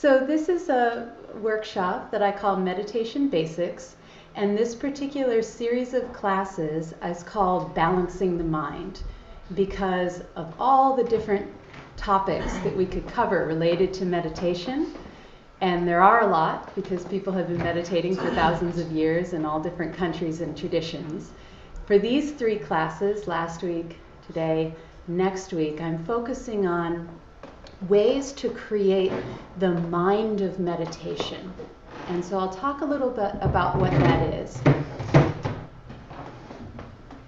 So this is a workshop that I call Meditation Basics, and this particular series of classes is called Balancing the Mind because of all the different topics that we could cover related to meditation. And there are a lot because people have been meditating for thousands of years in all different countries and traditions. For these three classes, last week, today, next week, I'm focusing on ways to create the mind of meditation. And so I'll talk a little bit about what that is.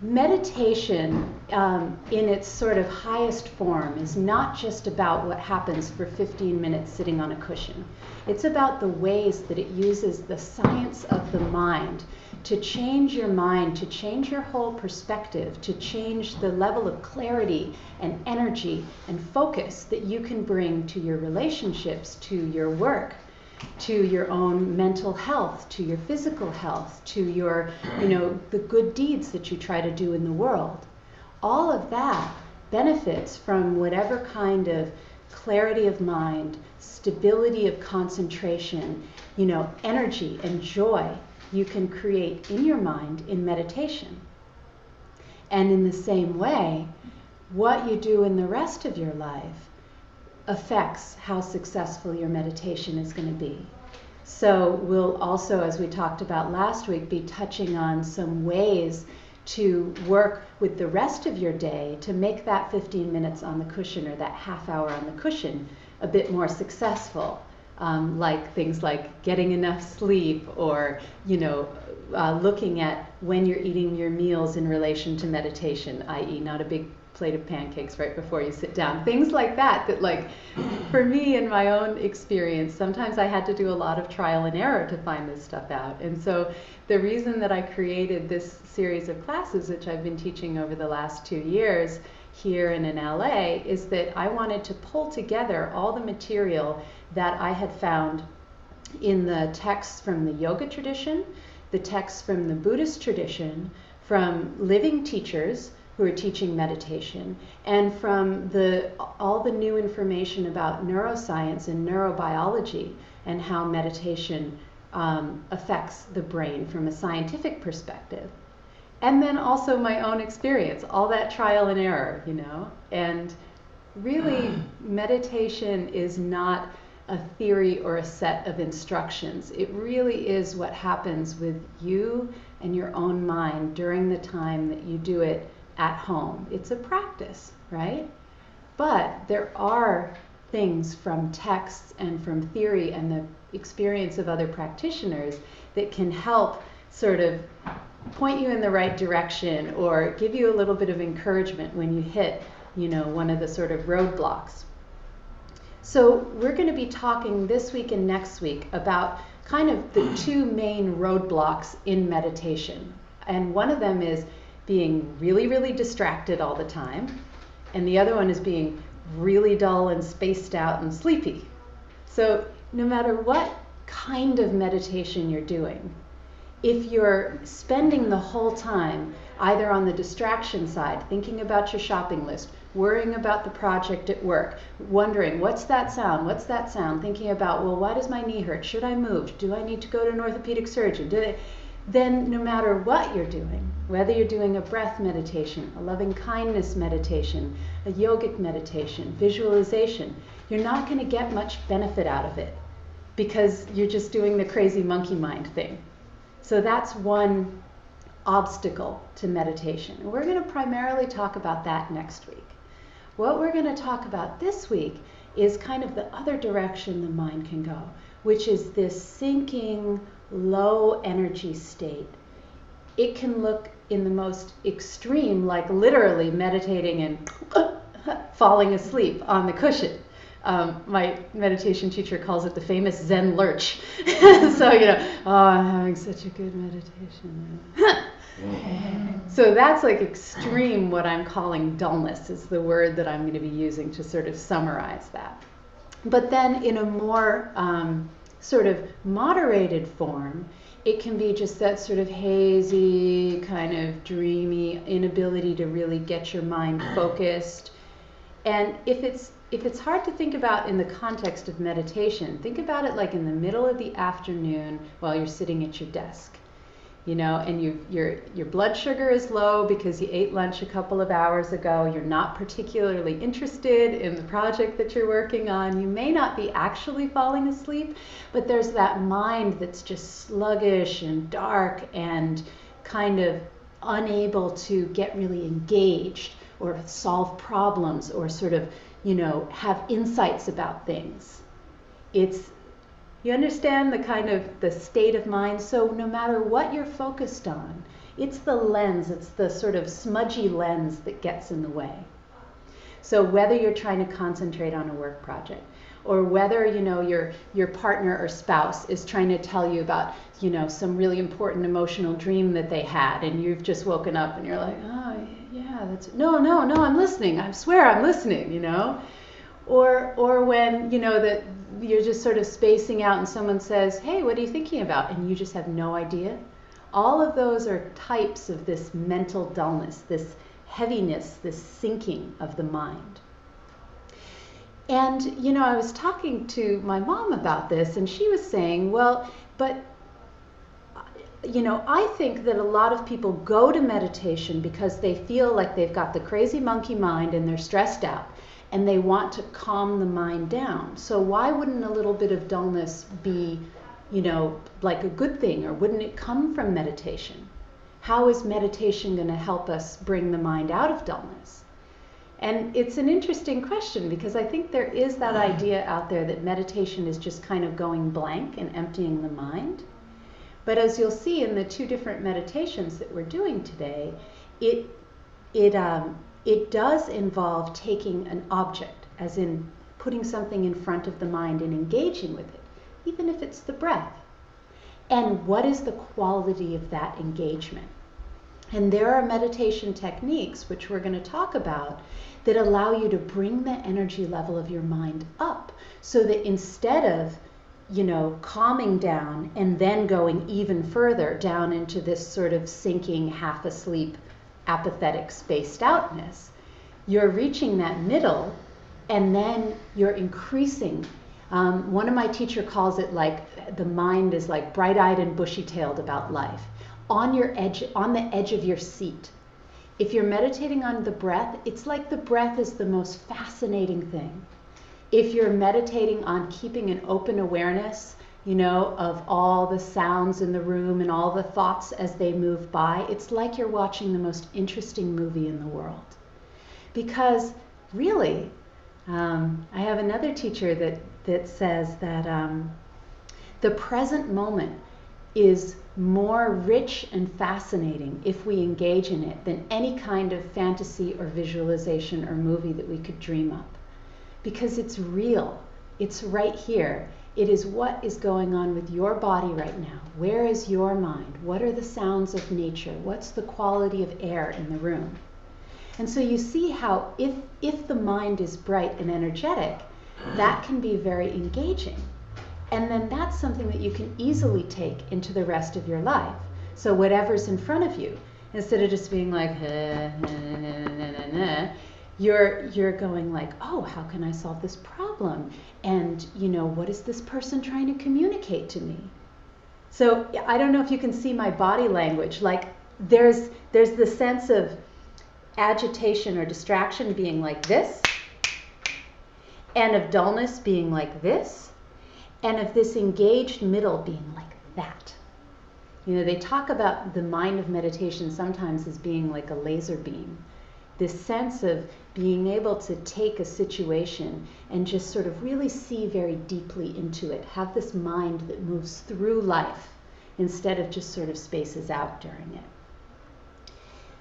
Meditation, in its sort of highest form, is not just about what happens for 15 minutes sitting on a cushion. It's about the ways that it uses the science of the mind to change your mind, to change your whole perspective, to change the level of clarity and energy and focus that you can bring to your relationships, to your work, to your own mental health, to your physical health, to your, the good deeds that you try to do in the world. All of that benefits from whatever kind of clarity of mind, stability of concentration, energy and joy you can create in your mind in meditation. And in the same way, what you do in the rest of your life affects how successful your meditation is going to be. So we'll also, as we talked about last week, be touching on some ways to work with the rest of your day to make that 15 minutes on the cushion or that half hour on the cushion a bit more successful. Like things like getting enough sleep or, looking at when you're eating your meals in relation to meditation, i.e. not a big plate of pancakes right before you sit down. Things like that, for me in my own experience, sometimes I had to do a lot of trial and error to find this stuff out. And so the reason that I created this series of classes, which I've been teaching over the last 2 years here and in LA, is that I wanted to pull together all the material that I had found in the texts from the yoga tradition, the texts from the Buddhist tradition, from living teachers who are teaching meditation, and from all the new information about neuroscience and neurobiology and how meditation affects the brain from a scientific perspective. And then also my own experience, all that trial and error, And really, meditation is not a theory or a set of instructions. It really is what happens with you and your own mind during the time that you do it at home. It's a practice, right? But there are things from texts and from theory and the experience of other practitioners that can help sort of point you in the right direction or give you a little bit of encouragement when you hit, one of the sort of roadblocks. So we're going to be talking this week and next week about kind of the two main roadblocks in meditation. And one of them is being really, really distracted all the time. And the other one is being really dull and spaced out and sleepy. So no matter what kind of meditation you're doing, if you're spending the whole time either on the distraction side, thinking about your shopping list, worrying about the project at work, wondering, what's that sound, thinking about, well, why does my knee hurt? Should I move? Do I need to go to an orthopedic surgeon? Then no matter what you're doing, whether you're doing a breath meditation, a loving kindness meditation, a yogic meditation, visualization, you're not going to get much benefit out of it because you're just doing the crazy monkey mind thing. So that's one obstacle to meditation. And we're going to primarily talk about that next week. What we're going to talk about this week is kind of the other direction the mind can go, which is this sinking, low energy state. It can look in the most extreme, like literally meditating and falling asleep on the cushion. My meditation teacher calls it the famous Zen lurch. So, I'm having such a good meditation. So that's like extreme, what I'm calling dullness is the word that I'm going to be using to sort of summarize that. But then in a more sort of moderated form, it can be just that sort of hazy, kind of dreamy inability to really get your mind focused. And if if it's hard to think about in the context of meditation, think about it like in the middle of the afternoon while you're sitting at your desk. And your blood sugar is low because you ate lunch a couple of hours ago. You're not particularly interested in the project that you're working on. You may not be actually falling asleep, but there's that mind that's just sluggish and dark and kind of unable to get really engaged or solve problems or sort of, have insights about things. You understand the state of mind? So no matter what you're focused on, it's the lens, it's the sort of smudgy lens that gets in the way. So whether you're trying to concentrate on a work project, or whether, your partner or spouse is trying to tell you about, some really important emotional dream that they had, and you've just woken up and you're like, oh yeah, no, I'm listening. I swear I'm listening, Or when, that you're just sort of spacing out and someone says, hey, what are you thinking about? And you just have no idea. All of those are types of this mental dullness, this heaviness, this sinking of the mind. And, I was talking to my mom about this, and she was saying, well, but, I think that a lot of people go to meditation because they feel like they've got the crazy monkey mind and they're stressed out. And they want to calm the mind down. So why wouldn't a little bit of dullness be, like a good thing, or wouldn't it come from meditation? How is meditation going to help us bring the mind out of dullness? And it's an interesting question, because I think there is that idea out there that meditation is just kind of going blank and emptying the mind. But as you'll see in the two different meditations that we're doing today, it does involve taking an object, as in putting something in front of the mind and engaging with it, even if it's the breath. And what is the quality of that engagement? And there are meditation techniques, which we're going to talk about, that allow you to bring the energy level of your mind up, so that instead of, calming down and then going even further down into this sort of sinking, half asleep, apathetic spaced outness, you're reaching that middle, and then you're increasing. One of my teacher calls it like the mind is like bright-eyed and bushy-tailed about life, on the edge of your seat. If you're meditating on the breath, it's like the breath is the most fascinating thing. If you're meditating on keeping an open awareness, of all the sounds in the room and all the thoughts as they move by, it's like you're watching the most interesting movie in the world. Because really, I have another teacher that says that the present moment is more rich and fascinating if we engage in it than any kind of fantasy or visualization or movie that we could dream up. Because it's real. It's right here. It is what is going on with your body right now. Where is your mind? What are the sounds of nature? What's the quality of air in the room? And so you see how if the mind is bright and energetic, that can be very engaging. And then that's something that you can easily take into the rest of your life. So whatever's in front of you, instead of just being like, you're going like, oh, how can I solve this problem? And, what is this person trying to communicate to me? So I don't know if you can see my body language. Like there's the sense of agitation or distraction being like this, and of dullness being like this, and of this engaged middle being like that. They talk about the mind of meditation sometimes as being like a laser beam. This sense of being able to take a situation and just sort of really see very deeply into it. Have this mind that moves through life instead of just sort of spaces out during it.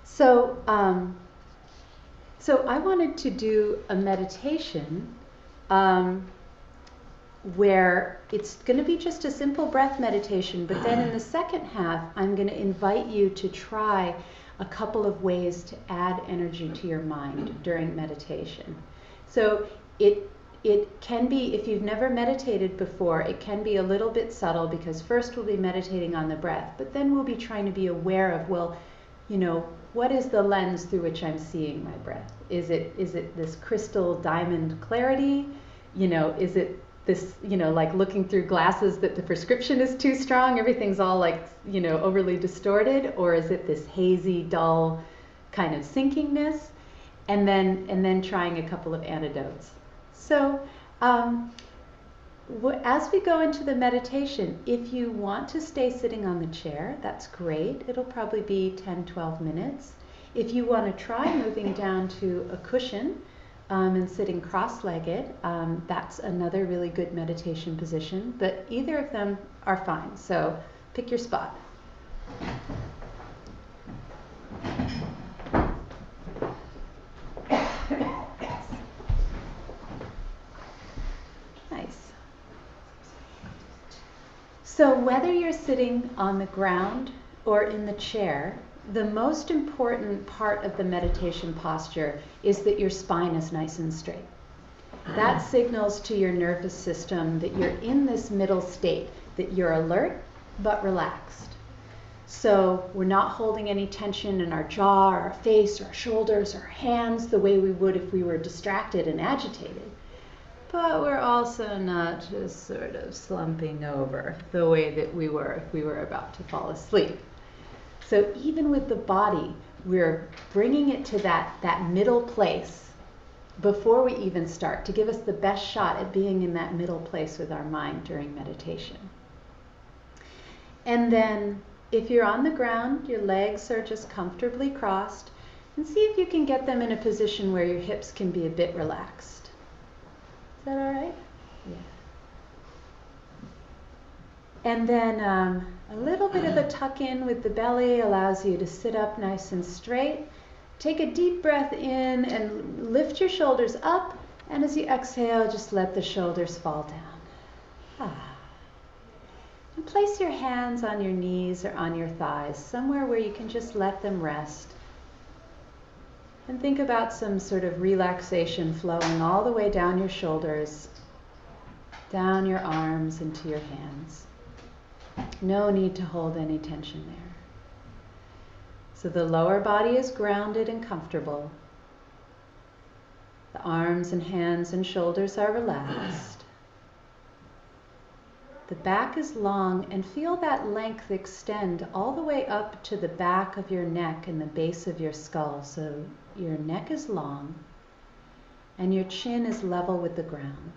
So I wanted to do a meditation where it's going to be just a simple breath meditation, but then in the second half, I'm going to invite you to try a couple of ways to add energy to your mind during meditation. So it can be, if you've never meditated before, it can be a little bit subtle, because first we'll be meditating on the breath, but then we'll be trying to be aware of, well, what is the lens through which I'm seeing my breath? Is it this crystal diamond clarity? Is it this, like looking through glasses that the prescription is too strong, everything's all like, overly distorted? Or is it this hazy, dull kind of sinkingness? And then trying a couple of antidotes. So as we go into the meditation, if you want to stay sitting on the chair, that's great. It'll probably be 10-12 minutes. If you want to try moving down to a cushion and sitting cross-legged, that's another really good meditation position. But either of them are fine, so pick your spot. Nice. So whether you're sitting on the ground or in the chair, the most important part of the meditation posture is that your spine is nice and straight. That signals to your nervous system that you're in this middle state, that you're alert but relaxed. So we're not holding any tension in our jaw, or our face, or our shoulders, or our hands the way we would if we were distracted and agitated. But we're also not just sort of slumping over the way that we were if we were about to fall asleep. So even with the body, we're bringing it to that middle place before we even start, to give us the best shot at being in that middle place with our mind during meditation. And then if you're on the ground, your legs are just comfortably crossed, and see if you can get them in a position where your hips can be a bit relaxed. Is that all right? Yeah. And then a little bit of a tuck in with the belly allows you to sit up nice and straight. Take a deep breath in and lift your shoulders up, and as you exhale, just let the shoulders fall down. And place your hands on your knees or on your thighs, somewhere where you can just let them rest. And think about some sort of relaxation flowing all the way down your shoulders, down your arms into your hands. No need to hold any tension there. So the lower body is grounded and comfortable. The arms and hands and shoulders are relaxed. The back is long, and feel that length extend all the way up to the back of your neck and the base of your skull. So your neck is long and your chin is level with the ground.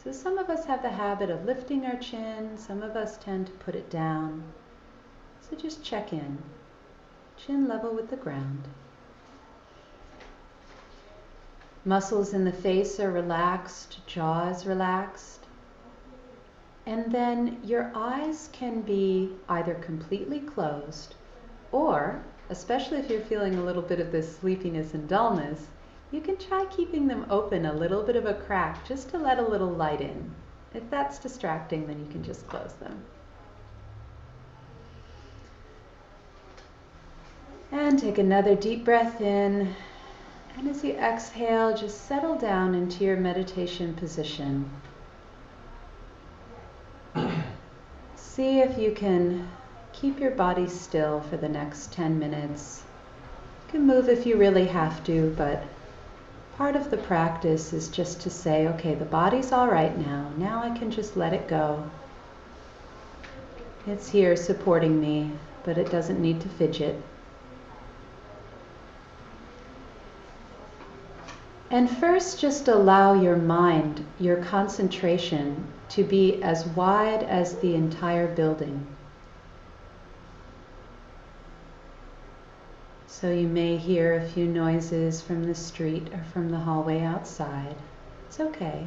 So some of us have the habit of lifting our chin, some of us tend to put it down. So just check in. Chin level with the ground. Muscles in the face are relaxed, jaw is relaxed. And then your eyes can be either completely closed, or, especially if you're feeling a little bit of this sleepiness and dullness, you can try keeping them open, a little bit of a crack, just to let a little light in. If that's distracting, then you can just close them. And take another deep breath in. And as you exhale, just settle down into your meditation position. See if you can keep your body still for the next 10 minutes. You can move if you really have to, but part of the practice is just to say, okay, the body's all right now. Now I can just let it go. It's here supporting me, but it doesn't need to fidget. And first, just allow your mind, your concentration, to be as wide as the entire building. So you may hear a few noises from the street or from the hallway outside. It's okay.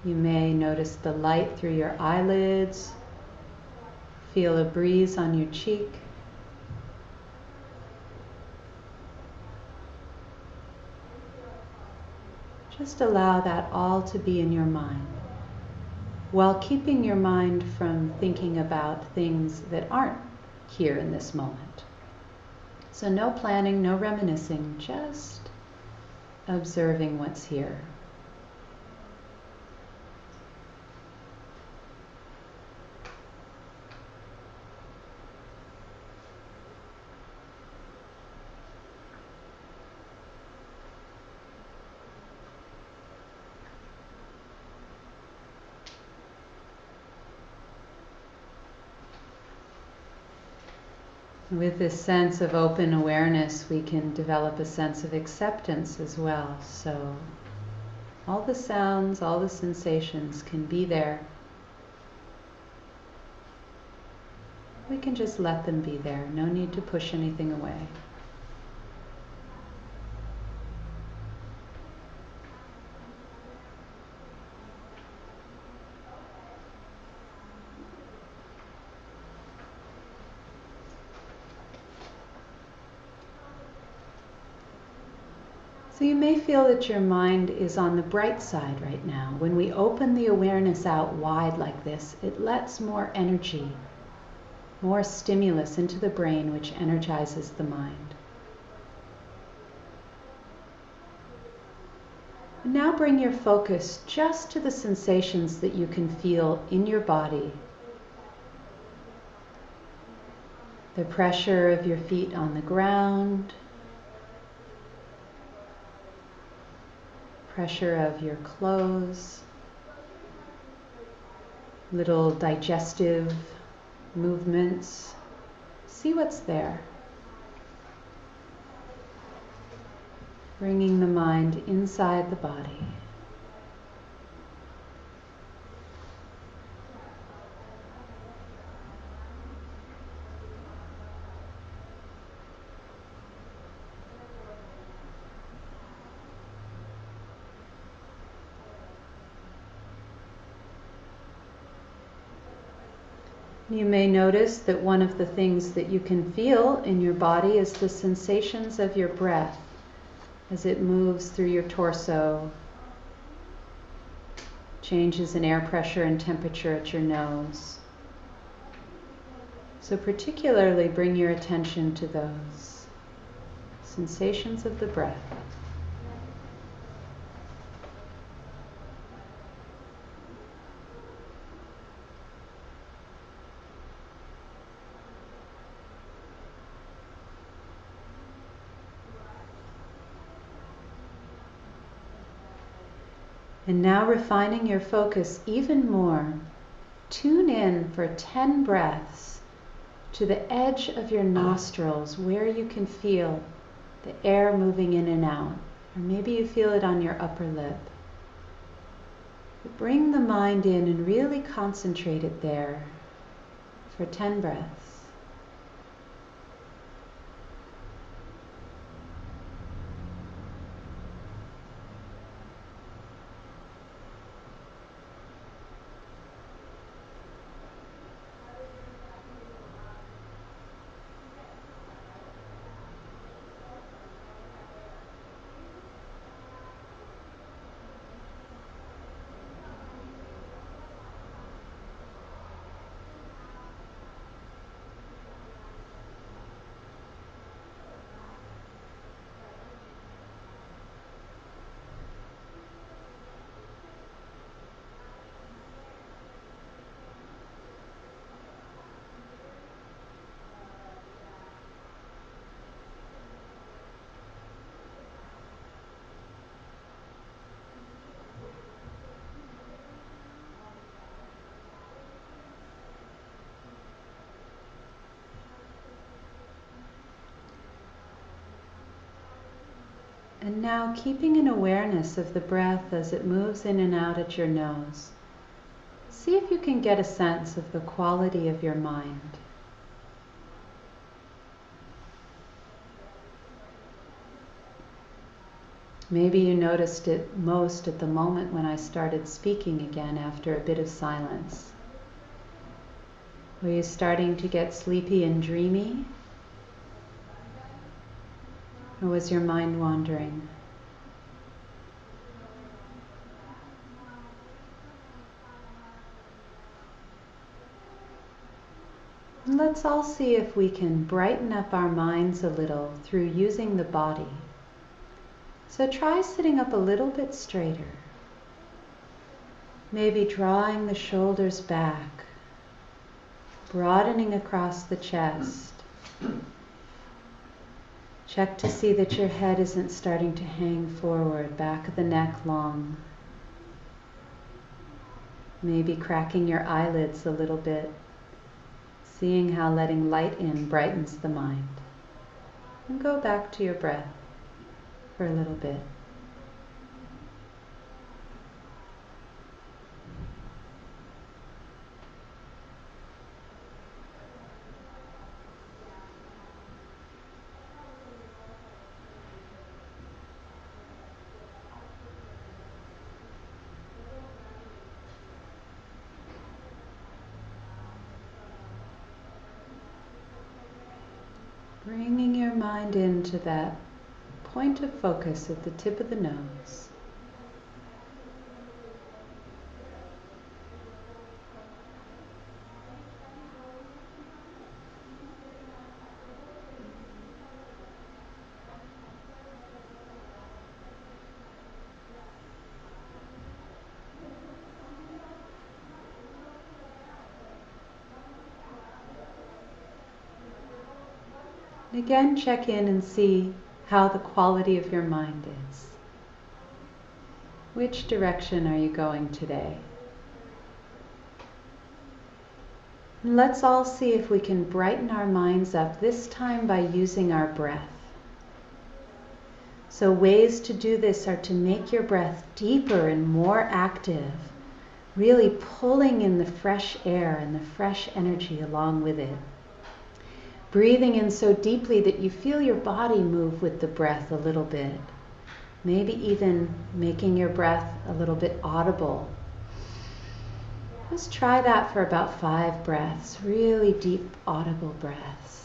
You may notice the light through your eyelids, feel a breeze on your cheek. Just allow that all to be in your mind, while keeping your mind from thinking about things that aren't here in this moment. So no planning, no reminiscing, just observing what's here. With this sense of open awareness, we can develop a sense of acceptance as well. So all the sounds, all the sensations can be there. We can just let them be there. No need to push anything away. So you may feel that your mind is on the bright side right now. When we open the awareness out wide like this, it lets more energy, more stimulus into the brain, which energizes the mind. And now bring your focus just to the sensations that you can feel in your body. The pressure of your feet on the ground, pressure of your clothes, little digestive movements. See what's there. Bringing the mind inside the body. You may notice that one of the things that you can feel in your body is the sensations of your breath as it moves through your torso, changes in air pressure and temperature at your nose. So particularly bring your attention to those sensations of the breath. And now refining your focus even more, tune in for 10 breaths to the edge of your nostrils where you can feel the air moving in and out. Or maybe you feel it on your upper lip. But bring the mind in and really concentrate it there for 10 breaths. And now keeping an awareness of the breath as it moves in and out at your nose. See if you can get a sense of the quality of your mind. Maybe you noticed it most at the moment when I started speaking again after a bit of silence. Were you starting to get sleepy and dreamy? Or was your mind wandering? And let's all see if we can brighten up our minds a little through using the body. So try sitting up a little bit straighter. Maybe drawing the shoulders back, broadening across the chest. Check to see that your head isn't starting to hang forward, back of the neck long. Maybe cracking your eyelids a little bit. seeing how letting light in brightens the mind. And go back to your breath for a little bit. Bringing your mind into that point of focus at the tip of the nose. Again, check in and see how the quality of your mind is. Which direction are you going today? And let's all see if we can brighten our minds up, this time by using our breath. So ways to do this are to make your breath deeper and more active, really pulling in the fresh air and the fresh energy along with it. Breathing in so deeply that you feel your body move with the breath a little bit. Maybe even making your breath a little bit audible. Just try that for about 5 breaths, really deep audible breaths.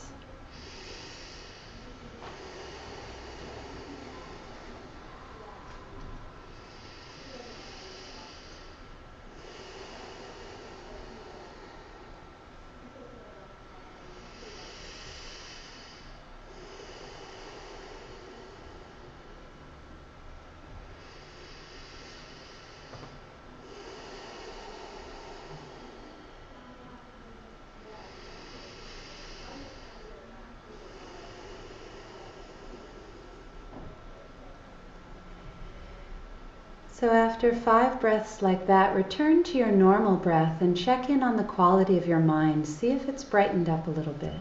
So after 5 breaths like that, return to your normal breath and check in on the quality of your mind. See if it's brightened up a little bit.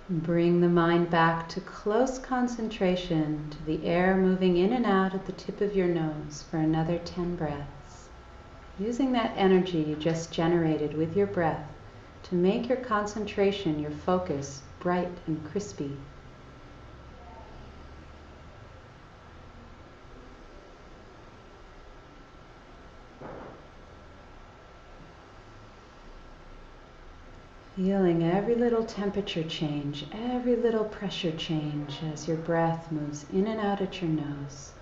Bring the mind back to close concentration to the air moving in and out at the tip of your nose for another 10 breaths. Using that energy you just generated with your breath to make your concentration, your focus, bright and crispy. Feeling every little temperature change, every little pressure change as your breath moves in and out at your nose.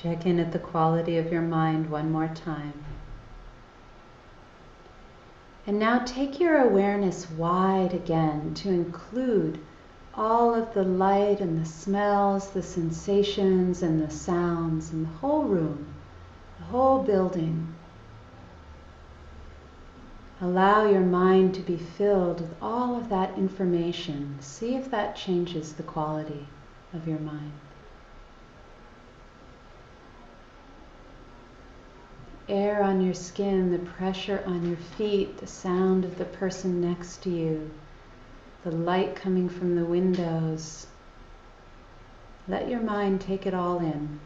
Check in at the quality of your mind one more time. And now take your awareness wide again to include all of the light and the smells, the sensations and the sounds in the whole room, the whole building. Allow your mind to be filled with all of that information. See if that changes the quality of your mind. Air on your skin, the pressure on your feet, the sound of the person next to you, the light coming from the windows, Let your mind take it all in.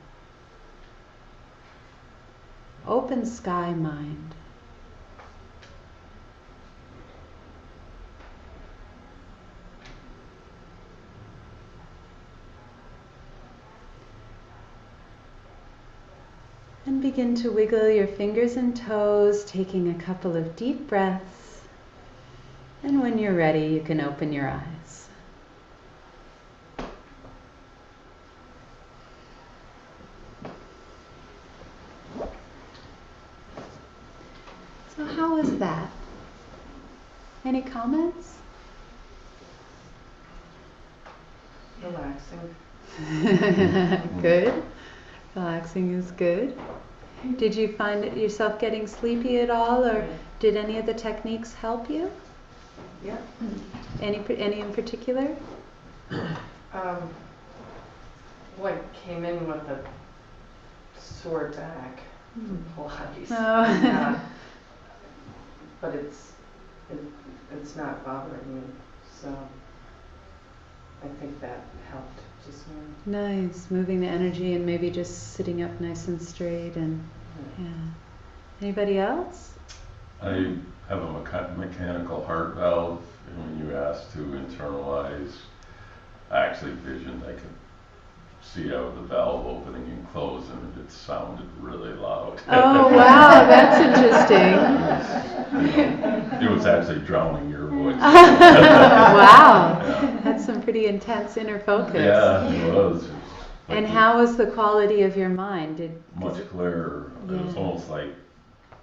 Open sky mind. And begin to wiggle your fingers and toes, taking a couple of deep breaths. And when you're ready, you can open your eyes. So how was that? Any comments? Relaxing. Good. Relaxing is good. Did you find yourself getting sleepy at all, or did any of the techniques help you? Yeah. Any in particular? What came in with a sore back from Pilates. Oh. But it's not bothering me, so I think that helped just now. Nice, moving the energy and maybe just sitting up nice and straight and yeah. Anybody else? I have a mechanical heart valve, and when you asked to internalize, I actually visioned I could see out the valve opening and closing, and it sounded really loud. Oh wow, that's interesting. It was actually drowning your voice. Wow, Yeah. that's some pretty intense inner focus. Yeah, it was. And how was the quality of your mind? Much clearer. Yeah. It was almost like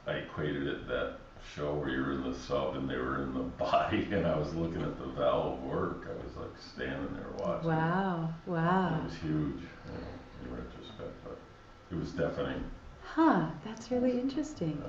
I equated it that show where you're in the sub and they were in the body, and I was looking at the valve work. I was like standing there watching. Wow, wow. It was huge, in retrospect, but it was deafening. Huh, that's really interesting.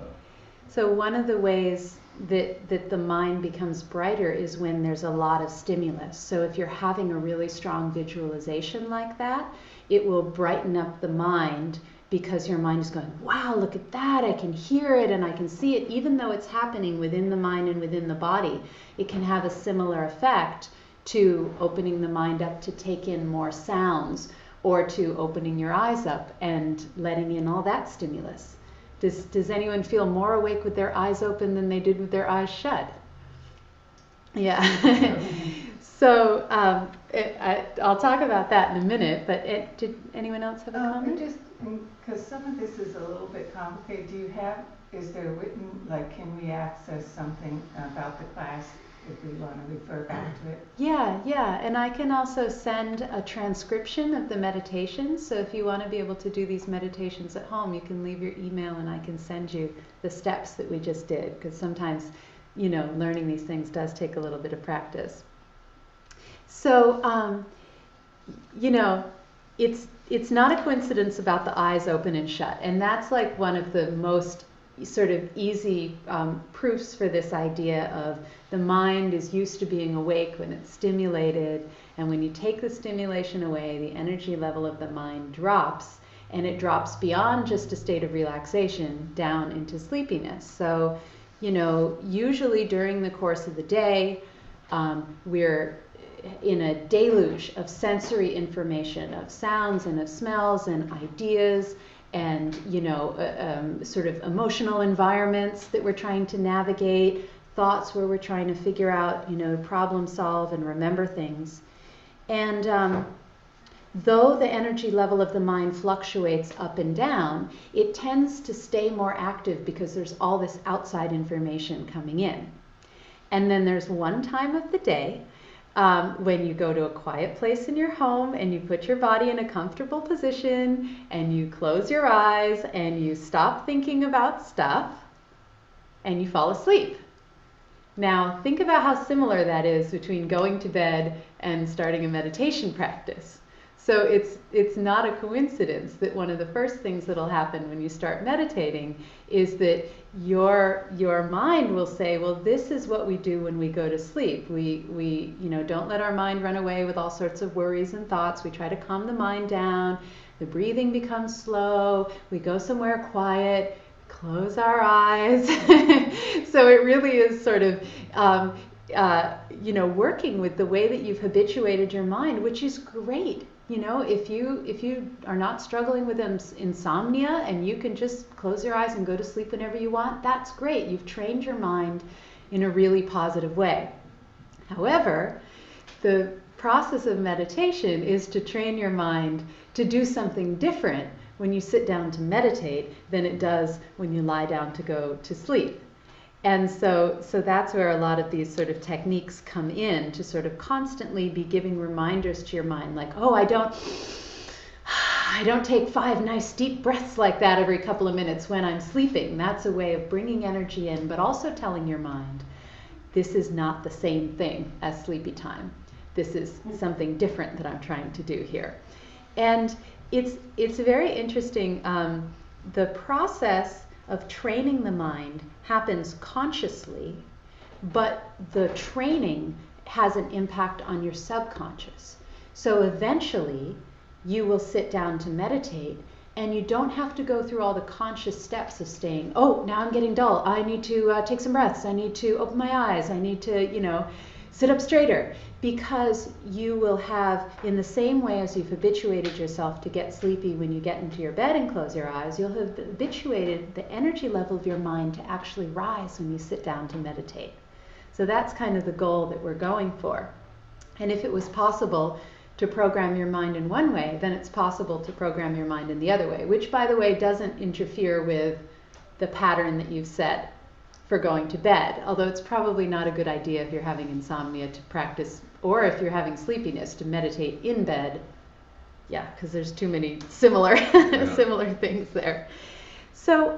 So one of the ways that the mind becomes brighter is when there's a lot of stimulus. So if you're having a really strong visualization like that, it will brighten up the mind because your mind is going, wow, look at that, I can hear it and I can see it. Even though it's happening within the mind and within the body, it can have a similar effect to opening the mind up to take in more sounds, or to opening your eyes up and letting in all that stimulus. Does anyone feel more awake with their eyes open than they did with their eyes shut? Yeah. So I'll talk about that in a minute, but did anyone else have a comment? Just because some of this is a little bit complicated, is there written, like, can we access something about the class if we want to refer back to it? Yeah, and I can also send a transcription of the meditations. So if you want to be able to do these meditations at home, you can leave your email and I can send you the steps that we just did, because sometimes, learning these things does take a little bit of practice. So, it's not a coincidence about the eyes open and shut, and that's like one of the most sort of easy proofs for this idea of the mind is used to being awake when it's stimulated, and when you take the stimulation away, the energy level of the mind drops, and it drops beyond just a state of relaxation down into sleepiness. So, usually during the course of the day, we're in a deluge of sensory information, of sounds and of smells and ideas, and sort of emotional environments that we're trying to navigate, thoughts where we're trying to figure out, problem solve and remember things. And though the energy level of the mind fluctuates up and down, it tends to stay more active because there's all this outside information coming in. And then there's one time of the day when you go to a quiet place in your home and you put your body in a comfortable position and you close your eyes and you stop thinking about stuff and you fall asleep. Now think about how similar that is between going to bed and starting a meditation practice. So it's not a coincidence that one of the first things that'll happen when you start meditating is that your mind will say, well, this is what we do when we go to sleep. We don't let our mind run away with all sorts of worries and thoughts. We try to calm the mind down. The breathing becomes slow. We go somewhere quiet, close our eyes. So it really is sort of working with the way that you've habituated your mind, which is great. You know, if you are not struggling with insomnia and you can just close your eyes and go to sleep whenever you want, that's great. You've trained your mind in a really positive way. However, the process of meditation is to train your mind to do something different when you sit down to meditate than it does when you lie down to go to sleep. And so that's where a lot of these sort of techniques come in, to sort of constantly be giving reminders to your mind, like, oh, I don't take 5 nice deep breaths like that every couple of minutes when I'm sleeping. That's a way of bringing energy in, but also telling your mind, this is not the same thing as sleepy time. This is something different that I'm trying to do here. And it's very interesting. The process of training the mind happens consciously, but the training has an impact on your subconscious. So eventually you will sit down to meditate, and you don't have to go through all the conscious steps of staying, oh, now I'm getting dull, I need to take some breaths, I need to open my eyes, I need to, sit up straighter, because you will have, in the same way as you've habituated yourself to get sleepy when you get into your bed and close your eyes, you'll have habituated the energy level of your mind to actually rise when you sit down to meditate. So that's kind of the goal that we're going for. And if it was possible to program your mind in one way, then it's possible to program your mind in the other way, which, by the way, doesn't interfere with the pattern that you've set for going to bed, although it's probably not a good idea if you're having insomnia to practice, or if you're having sleepiness, to meditate in bed. Yeah, because there's too many similar things there. So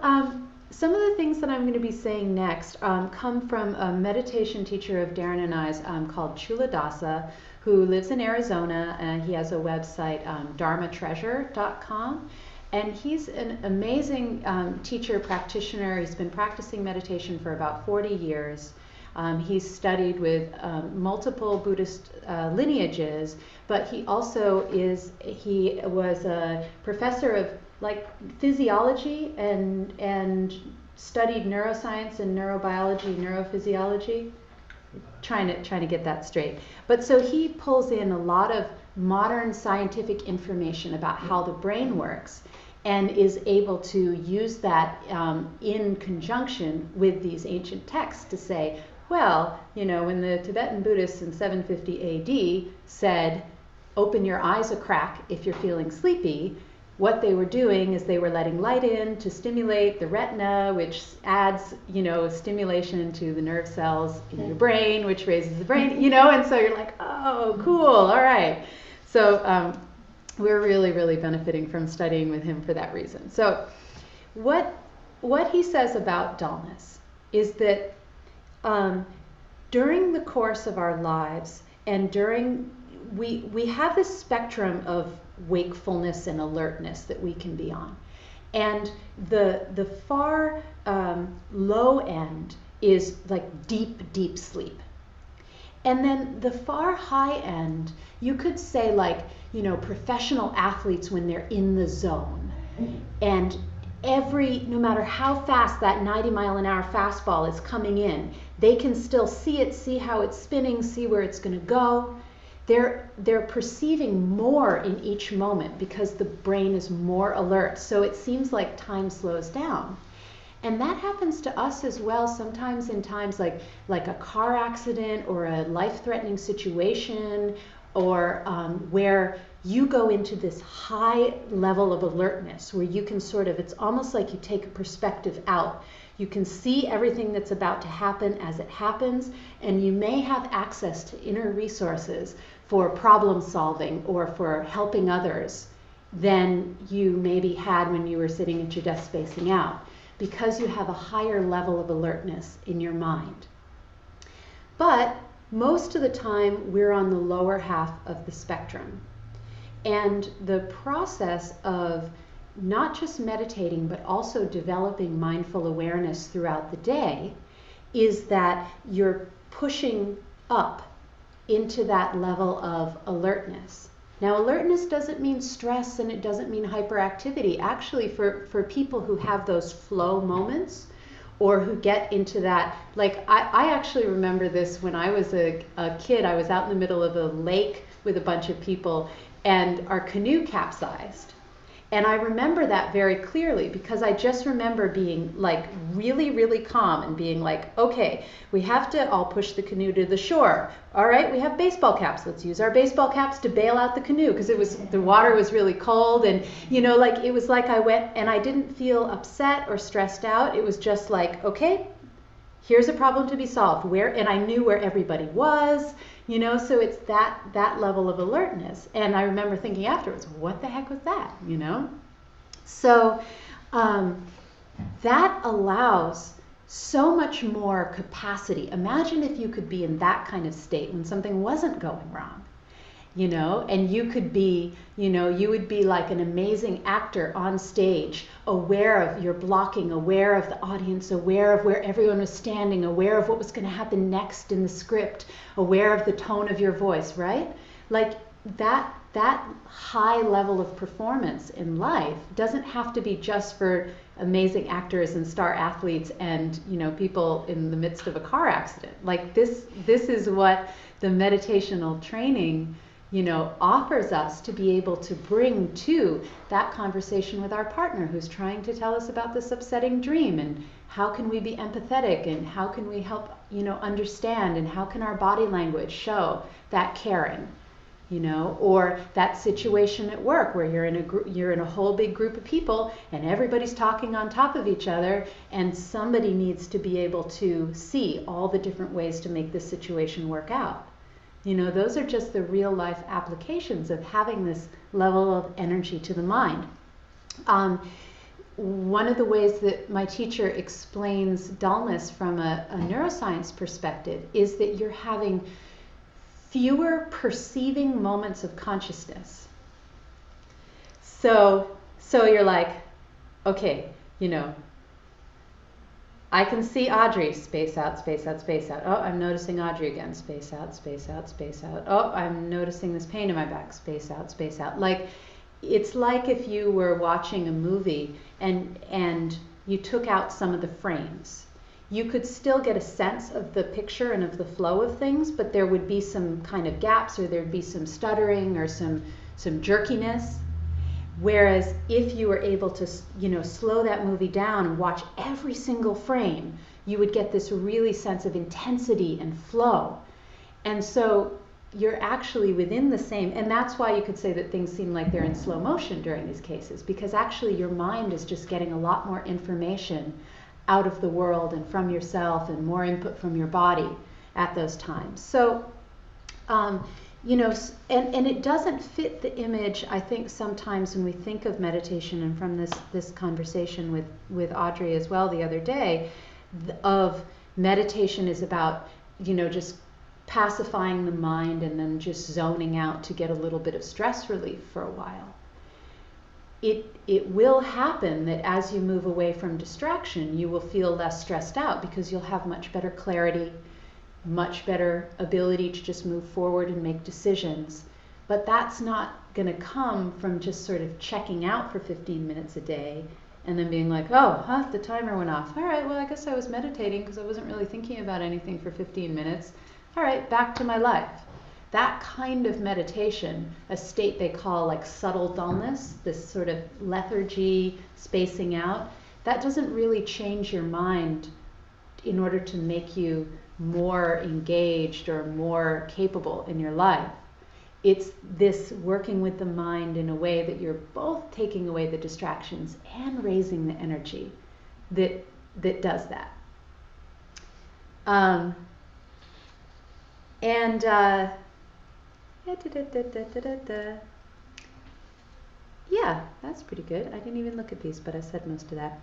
some of the things that I'm going to be saying next come from a meditation teacher of Darren and I's called Chula Dasa, who lives in Arizona, and he has a website, dharmatreasure.com. And he's an amazing teacher, practitioner. He's been practicing meditation for about 40 years. He's studied with multiple Buddhist lineages, but he was a professor of physiology and studied neuroscience and neurobiology, neurophysiology. Trying to get that straight. But so he pulls in a lot of modern scientific information about how the brain works, and is able to use that in conjunction with these ancient texts to say, well, when the Tibetan Buddhists in 750 AD said, open your eyes a crack if you're feeling sleepy, what they were doing is they were letting light in to stimulate the retina, which adds, stimulation to the nerve cells in your brain, which raises the brain, and so you're like, oh, cool, all right. So we're really, really benefiting from studying with him for that reason. So what he says about dullness is that during the course of our lives, and we have this spectrum of wakefulness and alertness that we can be on. And the far low end is like deep, deep sleep. And then the far high end, you could say professional athletes when they're in the zone. And no matter how fast that 90-mile-an-hour fastball is coming in, they can still see it, see how it's spinning, see where it's going to go. They're perceiving more in each moment because the brain is more alert. So it seems like time slows down. And that happens to us as well, sometimes in times like a car accident or a life-threatening situation, or where you go into this high level of alertness where you can it's almost like you take a perspective out. You can see everything that's about to happen as it happens, and you may have access to inner resources for problem solving or for helping others than you maybe had when you were sitting at your desk spacing out, because you have a higher level of alertness in your mind. But most of the time, we're on the lower half of the spectrum. And the process of not just meditating, but also developing mindful awareness throughout the day is that you're pushing up into that level of alertness. Now, alertness doesn't mean stress, and it doesn't mean hyperactivity. Actually, for people who have those flow moments, or who get into that, I actually remember this when I was a kid. I was out in the middle of a lake with a bunch of people, and our canoe capsized. And I remember that very clearly because I just remember being like really, really calm and being like, okay, we have to all push the canoe to the shore. All right, we have baseball caps. Let's use our baseball caps to bail out the canoe because the water was really cold. And, you know, like it was like I went and I didn't feel upset or stressed out. It was just like, okay, here's a problem to be solved. And I knew where everybody was. You know, so it's that level of alertness. And I remember thinking afterwards, what the heck was that, you know? So that allows so much more capacity. Imagine if you could be in that kind of state when something wasn't going wrong, you know, and you could be, you know, you would be like an amazing actor on stage, aware of your blocking, aware of the audience, aware of where everyone was standing, aware of what was going to happen next in the script, aware of the tone of your voice, right? Like that high level of performance in life doesn't have to be just for amazing actors and star athletes and, you know, people in the midst of a car accident. Like this is what the meditational training, you know, offers us to be able to bring to that conversation with our partner who's trying to tell us about this upsetting dream, and how can we be empathetic, and how can we help, you know, understand, and how can our body language show that caring, you know, or that situation at work where you're in a whole big group of people and everybody's talking on top of each other, and somebody needs to be able to see all the different ways to make this situation work out. You know, those are just the real life applications of having this level of energy to the mind. One of the ways that my teacher explains dullness from a neuroscience perspective is that you're having fewer perceiving moments of consciousness. So you're like, okay, you know, I can see Audrey, space out, space out, space out. Oh, I'm noticing Audrey again, space out, space out, space out. Oh, I'm noticing this pain in my back, space out, space out. Like, it's like if you were watching a movie and you took out some of the frames. You could still get a sense of the picture and of the flow of things, but there would be some kind of gaps, or there'd be some stuttering or some jerkiness. Whereas if you were able to, you know, slow that movie down and watch every single frame, you would get this really sense of intensity and flow. And so you're actually within the same, and that's why you could say that things seem like they're in slow motion during these cases, because actually your mind is just getting a lot more information out of the world and from yourself, and more input from your body at those times. So, you know, and it doesn't fit the image, I think, sometimes when we think of meditation, and from this conversation with Audrey as well the other day, of meditation is about, you know, just pacifying the mind and then just zoning out to get a little bit of stress relief for a while. It will happen that as you move away from distraction, you will feel less stressed out because you'll have much better clarity, much better ability to just move forward and make decisions. But that's not going to come from just sort of checking out for 15 minutes a day and then being like, oh, the timer went off. All right, well, I guess I was meditating because I wasn't really thinking about anything for 15 minutes. All right, back to my life. That kind of meditation, a state they call like subtle dullness, this sort of lethargy, spacing out, that doesn't really change your mind in order to make you more engaged or more capable in your life. It's this working with the mind in a way that you're both taking away the distractions and raising the energy that does that. Yeah, that's pretty good. I didn't even look at these, but I said most of that.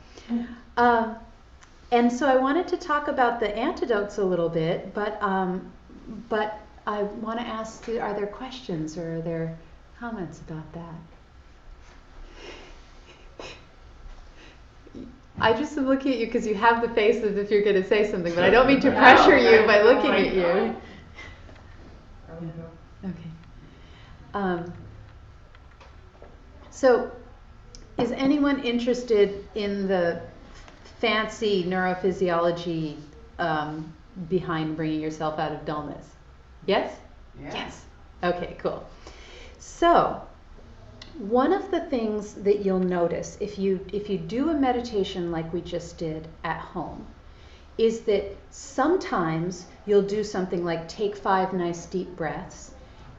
And so I wanted to talk about the antidotes a little bit, but I want to ask, are there questions or are there comments about that? I just am looking at you because you have the face as if you're going to say something, but I don't mean to pressure you by looking at you. Okay. So, is anyone interested in the fancy neurophysiology behind bringing yourself out of dullness? Yes? Yeah. Yes. Okay, cool. So, One of the things that you'll notice if you do a meditation like we just did at home is that sometimes you'll do something like take 5 nice deep breaths,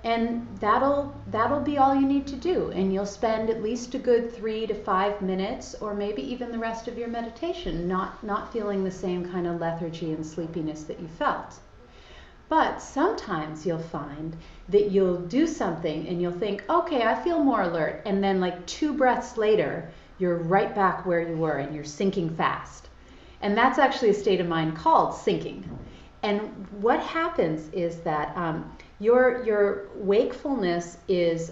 and that'll be all you need to do, and you'll spend at least a good 3 to 5 minutes, or maybe even the rest of your meditation not feeling the same kind of lethargy and sleepiness that you felt. But sometimes you'll find that you'll do something and you'll think, okay, I feel more alert, and then like 2 breaths later you're right back where you were and you're sinking fast. And that's actually a state of mind called sinking. And what happens is that your wakefulness is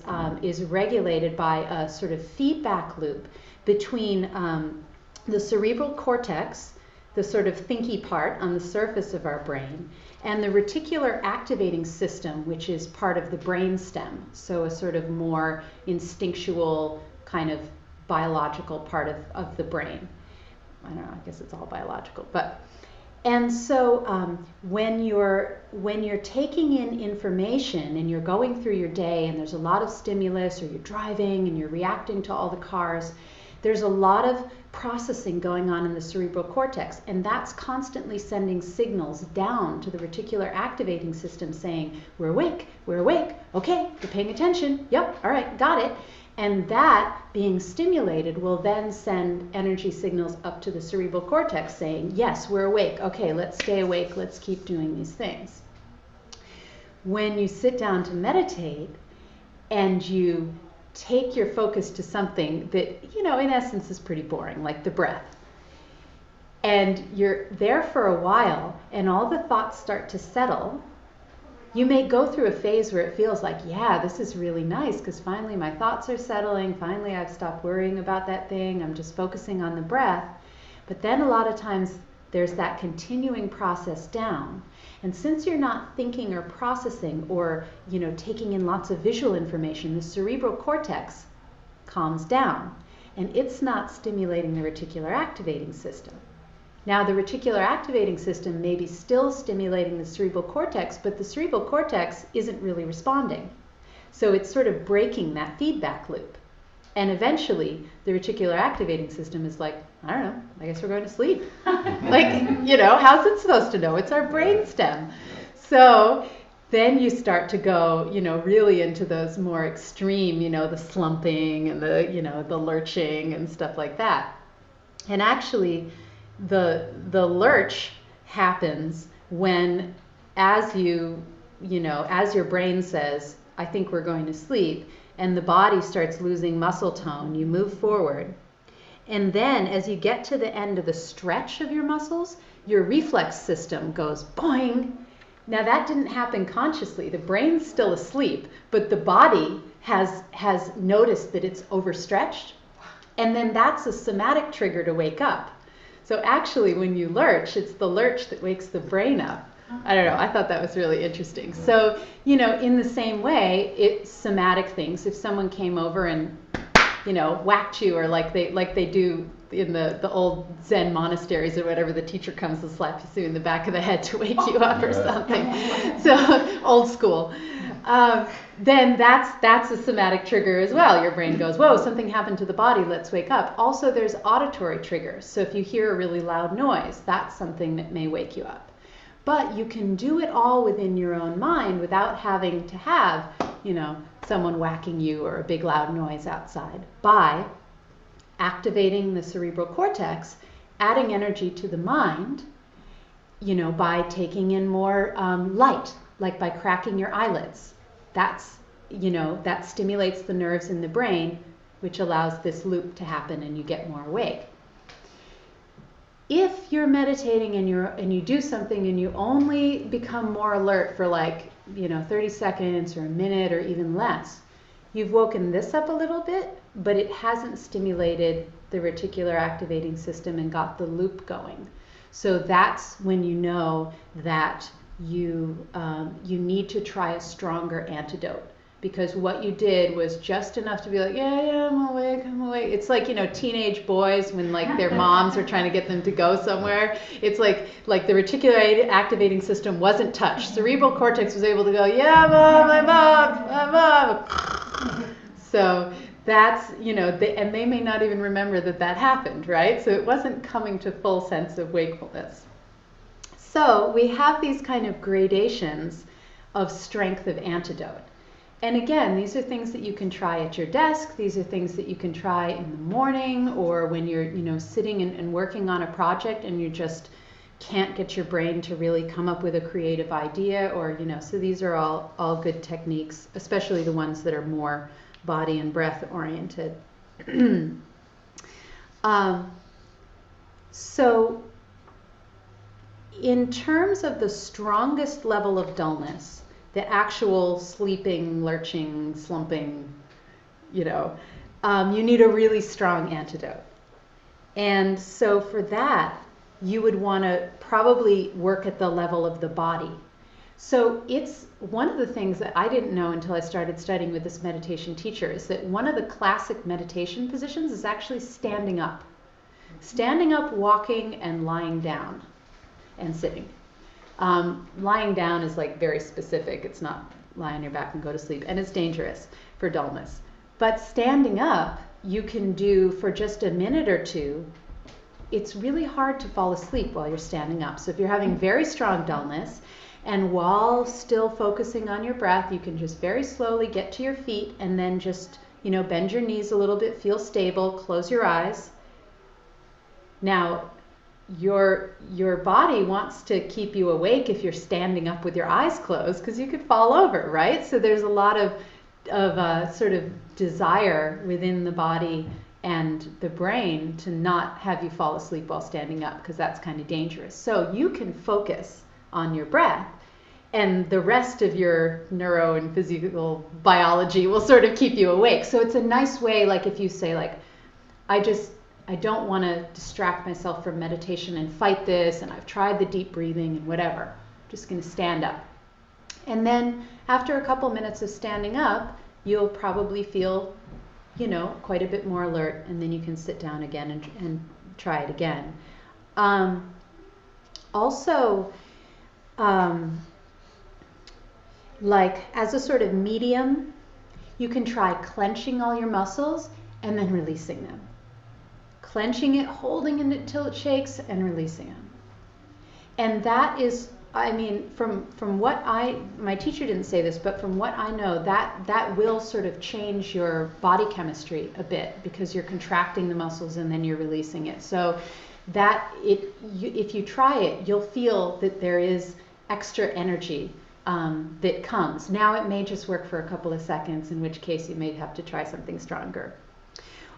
regulated by a sort of feedback loop between the cerebral cortex, the sort of thinky part on the surface of our brain, and the reticular activating system, which is part of the brain stem, so a sort of more instinctual kind of biological part of the brain. I don't know, I guess it's all biological, but and so when you're taking in information and you're going through your day and there's a lot of stimulus, or you're driving and you're reacting to all the cars, there's a lot of processing going on in the cerebral cortex, and that's constantly sending signals down to the reticular activating system saying, we're awake, okay, you're paying attention, yep, all right, got it. And that being stimulated will then send energy signals up to the cerebral cortex saying, yes, we're awake, okay, let's stay awake, let's keep doing these things. When you sit down to meditate and you take your focus to something that, in essence is pretty boring, like the breath, and you're there for a while and all the thoughts start to settle, you may go through a phase where it feels like, yeah, this is really nice because finally my thoughts are settling, finally I've stopped worrying about that thing, I'm just focusing on the breath. But then a lot of times there's that continuing process down. And since you're not thinking or processing or, taking in lots of visual information, the cerebral cortex calms down and it's not stimulating the reticular activating system. Now, the reticular activating system may be still stimulating the cerebral cortex, but the cerebral cortex isn't really responding. So it's sort of breaking that feedback loop. And eventually, the reticular activating system is like, I don't know, I guess we're going to sleep. How's it supposed to know? It's our brain stem. So then you start to go, really into those more extreme, the slumping and the lurching and stuff like that. And actually, the lurch happens when, as your brain says, I think we're going to sleep, and the body starts losing muscle tone, you move forward. And then as you get to the end of the stretch of your muscles, your reflex system goes boing. Now that didn't happen consciously. The brain's still asleep, but the body has noticed that it's overstretched. And then that's a somatic trigger to wake up. So actually when you lurch, it's the lurch that wakes the brain up. I don't know, I thought that was really interesting. So, in the same way, it's somatic things. If someone came over and, whacked you, or like they do in the old Zen monasteries or whatever, the teacher comes and slaps you in the back of the head to wake you up or something. So, old school. Then that's a somatic trigger as well. Your brain goes, whoa, something happened to the body, let's wake up. Also, there's auditory triggers. So if you hear a really loud noise, that's something that may wake you up. But you can do it all within your own mind without having to have, someone whacking you or a big loud noise outside, by activating the cerebral cortex, adding energy to the mind, by taking in more light, like by cracking your eyelids. That stimulates the nerves in the brain, which allows this loop to happen and you get more awake. If you're meditating and you do something and you only become more alert for 30 seconds or a minute or even less, you've woken this up a little bit, but it hasn't stimulated the reticular activating system and got the loop going. So that's when you know that you need to try a stronger antidote. Because what you did was just enough to be like, yeah, I'm awake. It's like, teenage boys when their moms are trying to get them to go somewhere. It's like the reticular activating system wasn't touched. Cerebral cortex was able to go, yeah, mom, I'm up. So that's, and they may not even remember that happened, right? So it wasn't coming to full sense of wakefulness. So we have these kind of gradations of strength of antidote. And again, these are things that you can try at your desk. These are things that you can try in the morning, or when you're, sitting and working on a project and you just can't get your brain to really come up with a creative idea, or, so these are all good techniques, especially the ones that are more body and breath oriented. So in terms of the strongest level of dullness, the actual sleeping, lurching, slumping, you need a really strong antidote. And so for that, you would want to probably work at the level of the body. So it's one of the things that I didn't know until I started studying with this meditation teacher, is that one of the classic meditation positions is actually standing up. Standing up, walking, and lying down and sitting. Lying down is like very specific. It's not lie on your back and go to sleep, and it's dangerous for dullness. But standing up, you can do for just a minute or two. It's really hard to fall asleep while you're standing up. So if you're having very strong dullness, and while still focusing on your breath, you can just very slowly get to your feet and then just, bend your knees a little bit, feel stable, close your eyes. Now, your body wants to keep you awake if you're standing up with your eyes closed, because you could fall over, right? So there's a lot of sort of desire within the body and the brain to not have you fall asleep while standing up, because that's kind of dangerous. So you can focus on your breath, and the rest of your neuro and physical biology will sort of keep you awake. So it's a nice way, like if you say, like, I don't want to distract myself from meditation and fight this, and I've tried the deep breathing and whatever. I'm just going to stand up. And then after a couple minutes of standing up, you'll probably feel, quite a bit more alert, and then you can sit down again and try it again. Also, like as a sort of medium, you can try clenching all your muscles and then releasing them. Clenching it, holding it until it shakes, and releasing them. And that is, from what my teacher didn't say this, but from what I know, that will sort of change your body chemistry a bit, because you're contracting the muscles and then you're releasing it. So if you try it, you'll feel that there is extra energy that comes. Now it may just work for a couple of seconds, in which case you may have to try something stronger.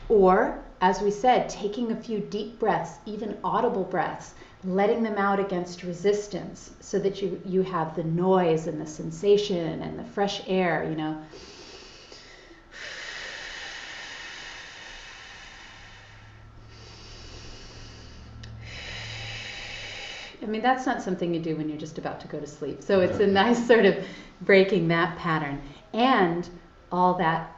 Or, as we said, taking a few deep breaths, even audible breaths, letting them out against resistance, so that you have the noise and the sensation and the fresh air, That's not something you do when you're just about to go to sleep. So it's a nice sort of breaking that pattern. And all that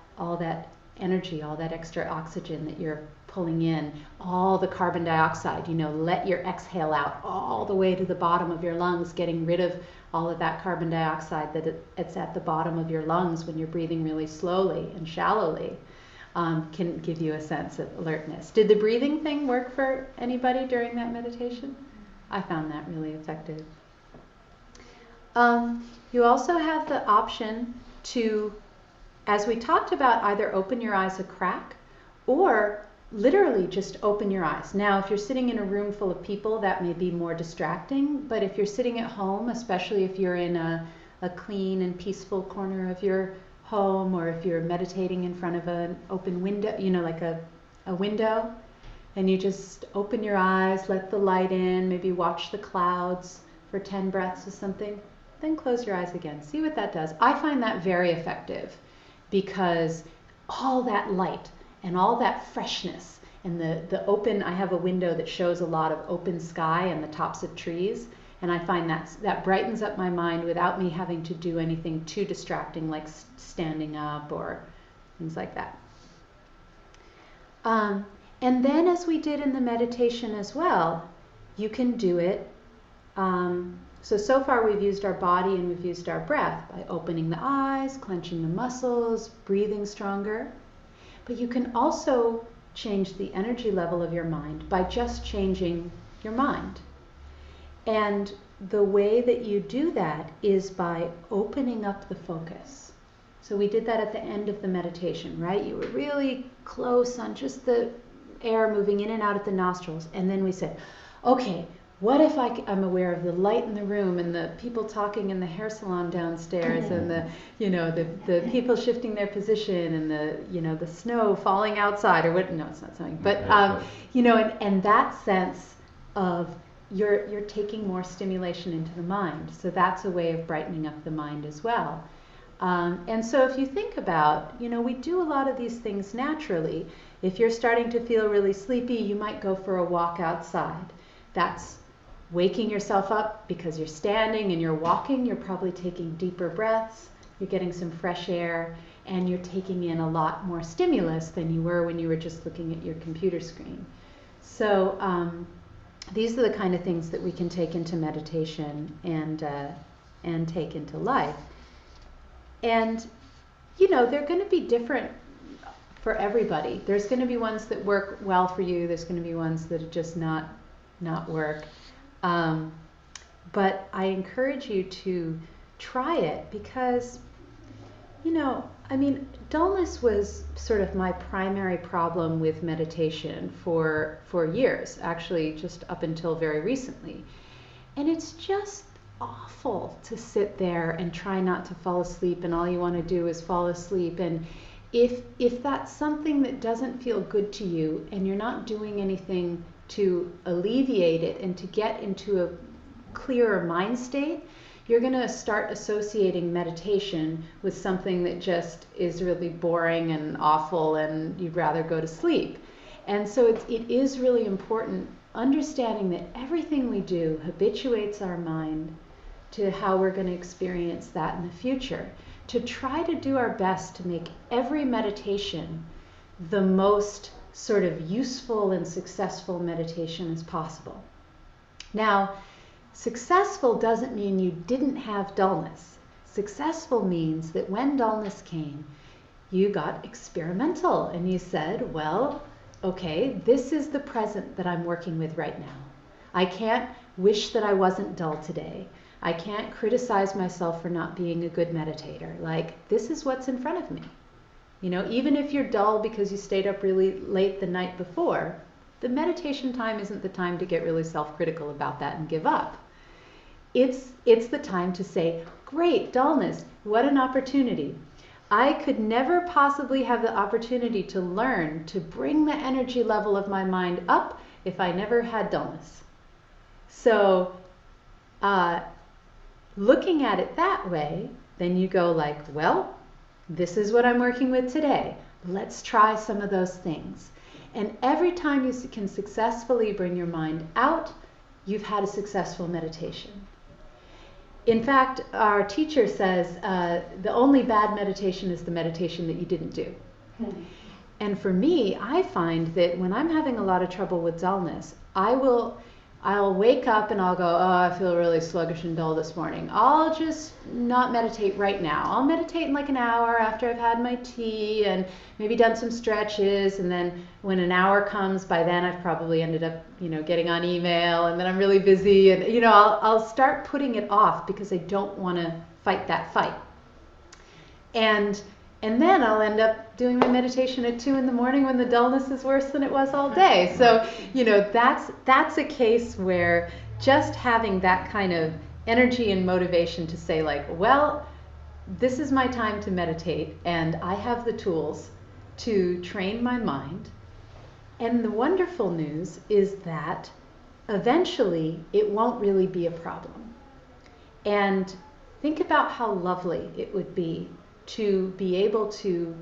energy, all that extra oxygen that you're pulling in, all the carbon dioxide, let your exhale out all the way to the bottom of your lungs, getting rid of all of that carbon dioxide it's at the bottom of your lungs when you're breathing really slowly and shallowly, can give you a sense of alertness. Did the breathing thing work for anybody during that meditation? I found that really effective. You also have the option to, as we talked about, either open your eyes a crack or literally just open your eyes. Now, if you're sitting in a room full of people, that may be more distracting, but if you're sitting at home, especially if you're in a clean and peaceful corner of your home, or if you're meditating in front of an open window, like a window, and you just open your eyes, let the light in, maybe watch the clouds for 10 breaths or something, then close your eyes again. See what that does. I find that very effective, because all that light and all that freshness and the open, I have a window that shows a lot of open sky and the tops of trees, and I find that brightens up my mind without me having to do anything too distracting, like standing up or things like that. And then, as we did in the meditation as well, you can do it. So far we've used our body and we've used our breath by opening the eyes, clenching the muscles, breathing stronger. But you can also change the energy level of your mind by just changing your mind. And the way that you do that is by opening up the focus. So we did that at the end of the meditation, right? You were really close on just the air moving in and out of the nostrils. And then we said, okay, what if I'm aware of the light in the room and the people talking in the hair salon downstairs and the people shifting their position and the snow falling outside, or what? No, it's not snowing. But and that sense of you're taking more stimulation into the mind. So that's a way of brightening up the mind as well. And so if you think about, we do a lot of these things naturally. If you're starting to feel really sleepy, you might go for a walk outside. That's waking yourself up because you're standing and you're walking. You're probably taking deeper breaths. You're getting some fresh air, and you're taking in a lot more stimulus than you were when you were just looking at your computer screen. So these are the kind of things that we can take into meditation and take into life. And, they're going to be different for everybody. There's going to be ones that work well for you. There's going to be ones that just not work. But I encourage you to try it because, dullness was sort of my primary problem with meditation for years, actually just up until very recently. And it's just awful to sit there and try not to fall asleep, and all you want to do is fall asleep. And if that's something that doesn't feel good to you and you're not doing anything to alleviate it and to get into a clearer mind state, you're going to start associating meditation with something that just is really boring and awful and you'd rather go to sleep. And so it is really important understanding that everything we do habituates our mind to how we're going to experience that in the future. To try to do our best to make every meditation the most sort of useful and successful meditation as possible. Now, successful doesn't mean you didn't have dullness. Successful means that when dullness came, you got experimental and you said, well, okay, this is the present that I'm working with right now. I can't wish that I wasn't dull today. I can't criticize myself for not being a good meditator. Like, this is what's in front of me. Even if you're dull because you stayed up really late the night before, the meditation time isn't the time to get really self-critical about that and give up. It's the time to say, great, dullness, what an opportunity. I could never possibly have the opportunity to learn to bring the energy level of my mind up if I never had dullness. So, looking at it that way, then you go like, well, this is what I'm working with today. Let's try some of those things. And every time you can successfully bring your mind out, you've had a successful meditation. In fact, our teacher says the only bad meditation is the meditation that you didn't do. And for me, I find that when I'm having a lot of trouble with dullness, I'll wake up and I'll go, oh, I feel really sluggish and dull this morning. I'll just not meditate right now. I'll meditate in like an hour after I've had my tea and maybe done some stretches. And then when an hour comes, by then I've probably ended up, getting on email, and then I'm really busy. And, I'll start putting it off because I don't want to fight that fight. And then I'll end up doing my meditation at 2 a.m. when the dullness is worse than it was all day. So, that's a case where just having that kind of energy and motivation to say like, well, this is my time to meditate and I have the tools to train my mind. And the wonderful news is that eventually it won't really be a problem. And think about how lovely it would be to be able to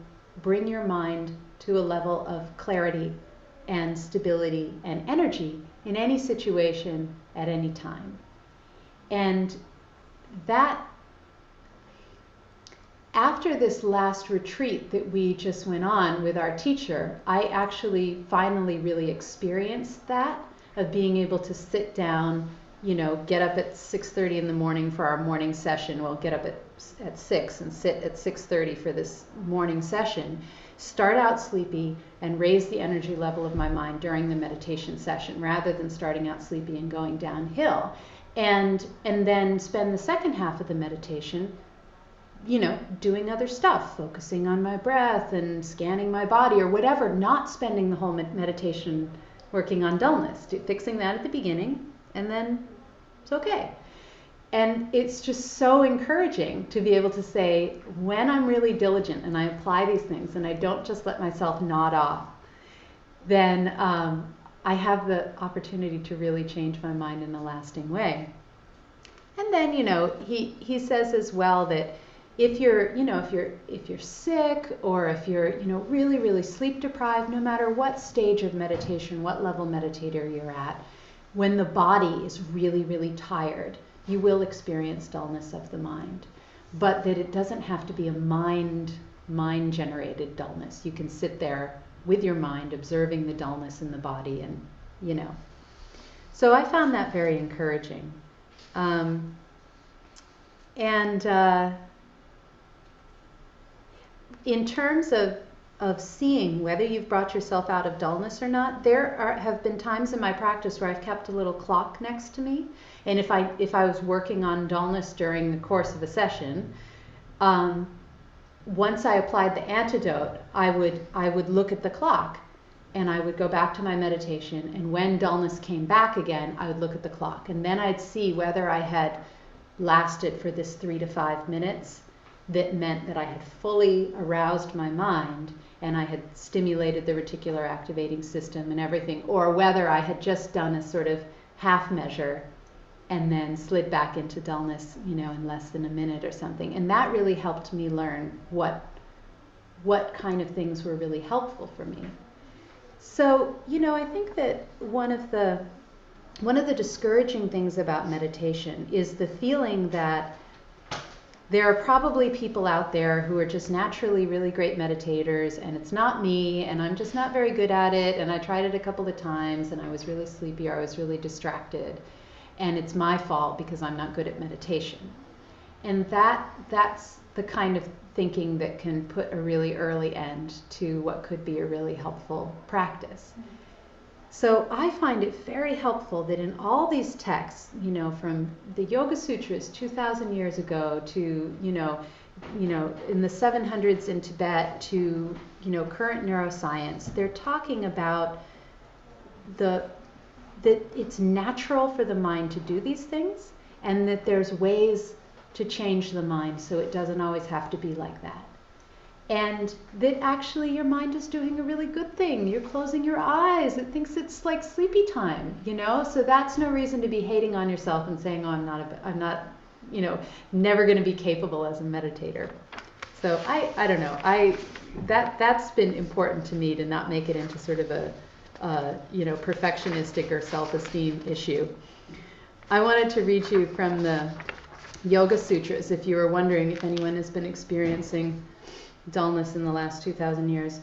bring your mind to a level of clarity and stability and energy in any situation at any time. And that, after this last retreat that we just went on with our teacher, I actually finally really experienced that, of being able to sit down, get up at 6:30 in the morning for our morning session. We'll get up at 6 and sit at 6:30 for this morning session. start out sleepy and raise the energy level of my mind during the meditation session rather than starting out sleepy and going downhill. And then spend the second half of the meditation, doing other stuff, focusing on my breath and scanning my body or whatever, not spending the whole meditation working on dullness, fixing that at the beginning, and then it's okay. And it's just so encouraging to be able to say, when I'm really diligent and I apply these things and I don't just let myself nod off, then I have the opportunity to really change my mind in a lasting way. And then, he says as well that if you're sick or if you're, really, really sleep deprived, no matter what stage of meditation, what level meditator you're at, when the body is really, really tired, you will experience dullness of the mind, but that it doesn't have to be a mind-generated dullness. You can sit there with your mind observing the dullness in the body and, So I found that very encouraging. In terms of seeing whether you've brought yourself out of dullness or not, have been times in my practice where I've kept a little clock next to me, and if I was working on dullness during the course of a session, once I applied the antidote, I would look at the clock, and I would go back to my meditation, and when dullness came back again, I would look at the clock, and then I'd see whether I had lasted for this 3 to 5 minutes. That meant that I had fully aroused my mind and I had stimulated the reticular activating system and everything, or whether I had just done a sort of half measure and then slid back into dullness, in less than a minute or something. And that really helped me learn what kind of things were really helpful for me. So, I think that one of the discouraging things about meditation is the feeling that there are probably people out there who are just naturally really great meditators, and it's not me, and I'm just not very good at it, and I tried it a couple of times, and I was really sleepy, or I was really distracted, and it's my fault because I'm not good at meditation. And that's the kind of thinking that can put a really early end to what could be a really helpful practice. So I find it very helpful that in all these texts, from the Yoga Sutras 2,000 years ago to, in the 700s in Tibet to, current neuroscience, they're talking about that it's natural for the mind to do these things and that there's ways to change the mind so it doesn't always have to be like that. And that actually your mind is doing a really good thing. You're closing your eyes. It thinks it's like sleepy time, So that's no reason to be hating on yourself and saying, "Oh, I'm not, never going to be capable as a meditator." So I don't know. That's been important to me to not make it into sort of a perfectionistic or self-esteem issue. I wanted to read you from the Yoga Sutras, if you were wondering if anyone has been experiencing dullness in the last 2,000 years.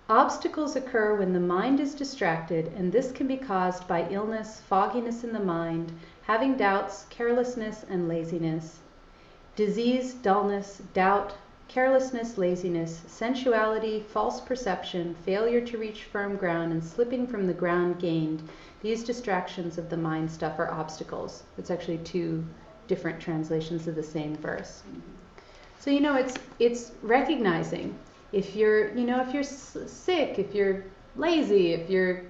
Obstacles occur when the mind is distracted, and this can be caused by illness, fogginess in the mind, having doubts, carelessness, and laziness. Disease, dullness, doubt, carelessness, laziness, sensuality, false perception, failure to reach firm ground, and slipping from the ground gained. These distractions of the mind stuff are obstacles. It's actually 2 different translations of the same verse. So, it's recognizing if you're sick, if you're lazy, if you're,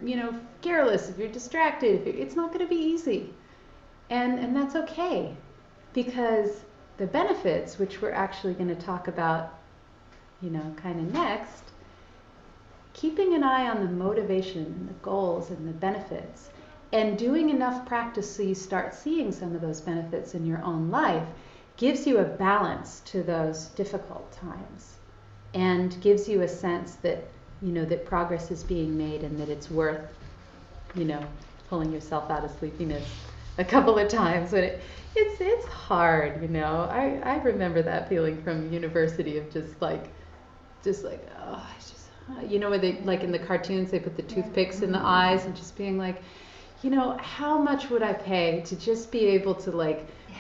careless, if you're distracted, it's not going to be easy. And that's okay, because the benefits, which we're actually going to talk about, kind of next, keeping an eye on the motivation and the goals and the benefits and doing enough practice so you start seeing some of those benefits in your own life gives you a balance to those difficult times and gives you a sense that, that progress is being made and that it's worth, pulling yourself out of sleepiness a couple of times. But it's hard, I remember that feeling from university of just like, oh, it's just, where they, like in the cartoons, they put the toothpicks in the eyes and just being like, how much would I pay to just be able to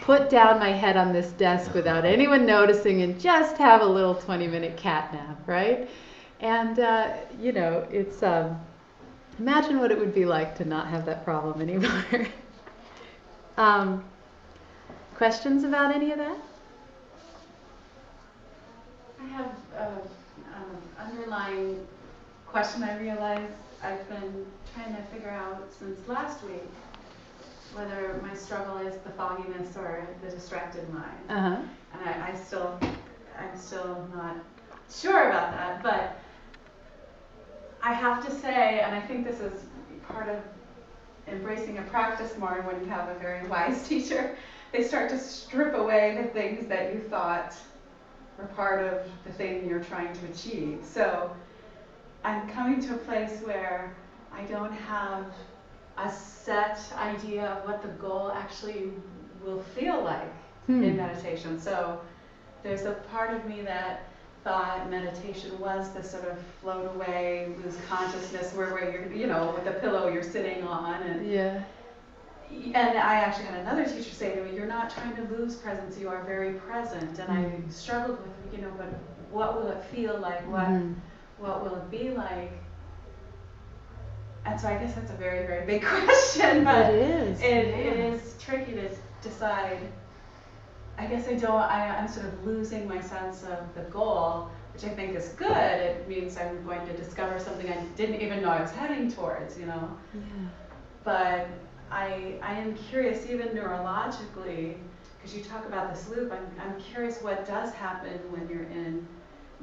put down my head on this desk without anyone noticing and just have a little 20-minute cat nap, right? And, you know, it's, imagine what it would be like to not have that problem anymore. Questions about any of that? I have an underlying question. I realize I've been trying to figure out since last week whether my struggle is the fogginess or the distracted mind. Uh-huh. And I'm still not sure about that, but I have to say, and I think this is part of embracing a practice more when you have a very wise teacher, they start to strip away the things that you thought were part of the thing you're trying to achieve. So I'm coming to a place where I don't have a set idea of what the goal actually will feel like in meditation. So there's a part of me that thought meditation was this sort of float away, lose consciousness, where you're, you know, with the pillow you're sitting on. And Yeah. And I actually had another teacher say to me, you're not trying to lose presence, you are very present. And I struggled with, you know, but what will it feel like? What will it be like? And so I guess that's a very, very big question, but It is. it is tricky to decide. I guess I'm sort of losing my sense of the goal, which I think is good. It means I'm going to discover something I didn't even know I was heading towards, you know. Yeah. But I am curious, even neurologically, because you talk about this loop, I'm curious what does happen when you're in,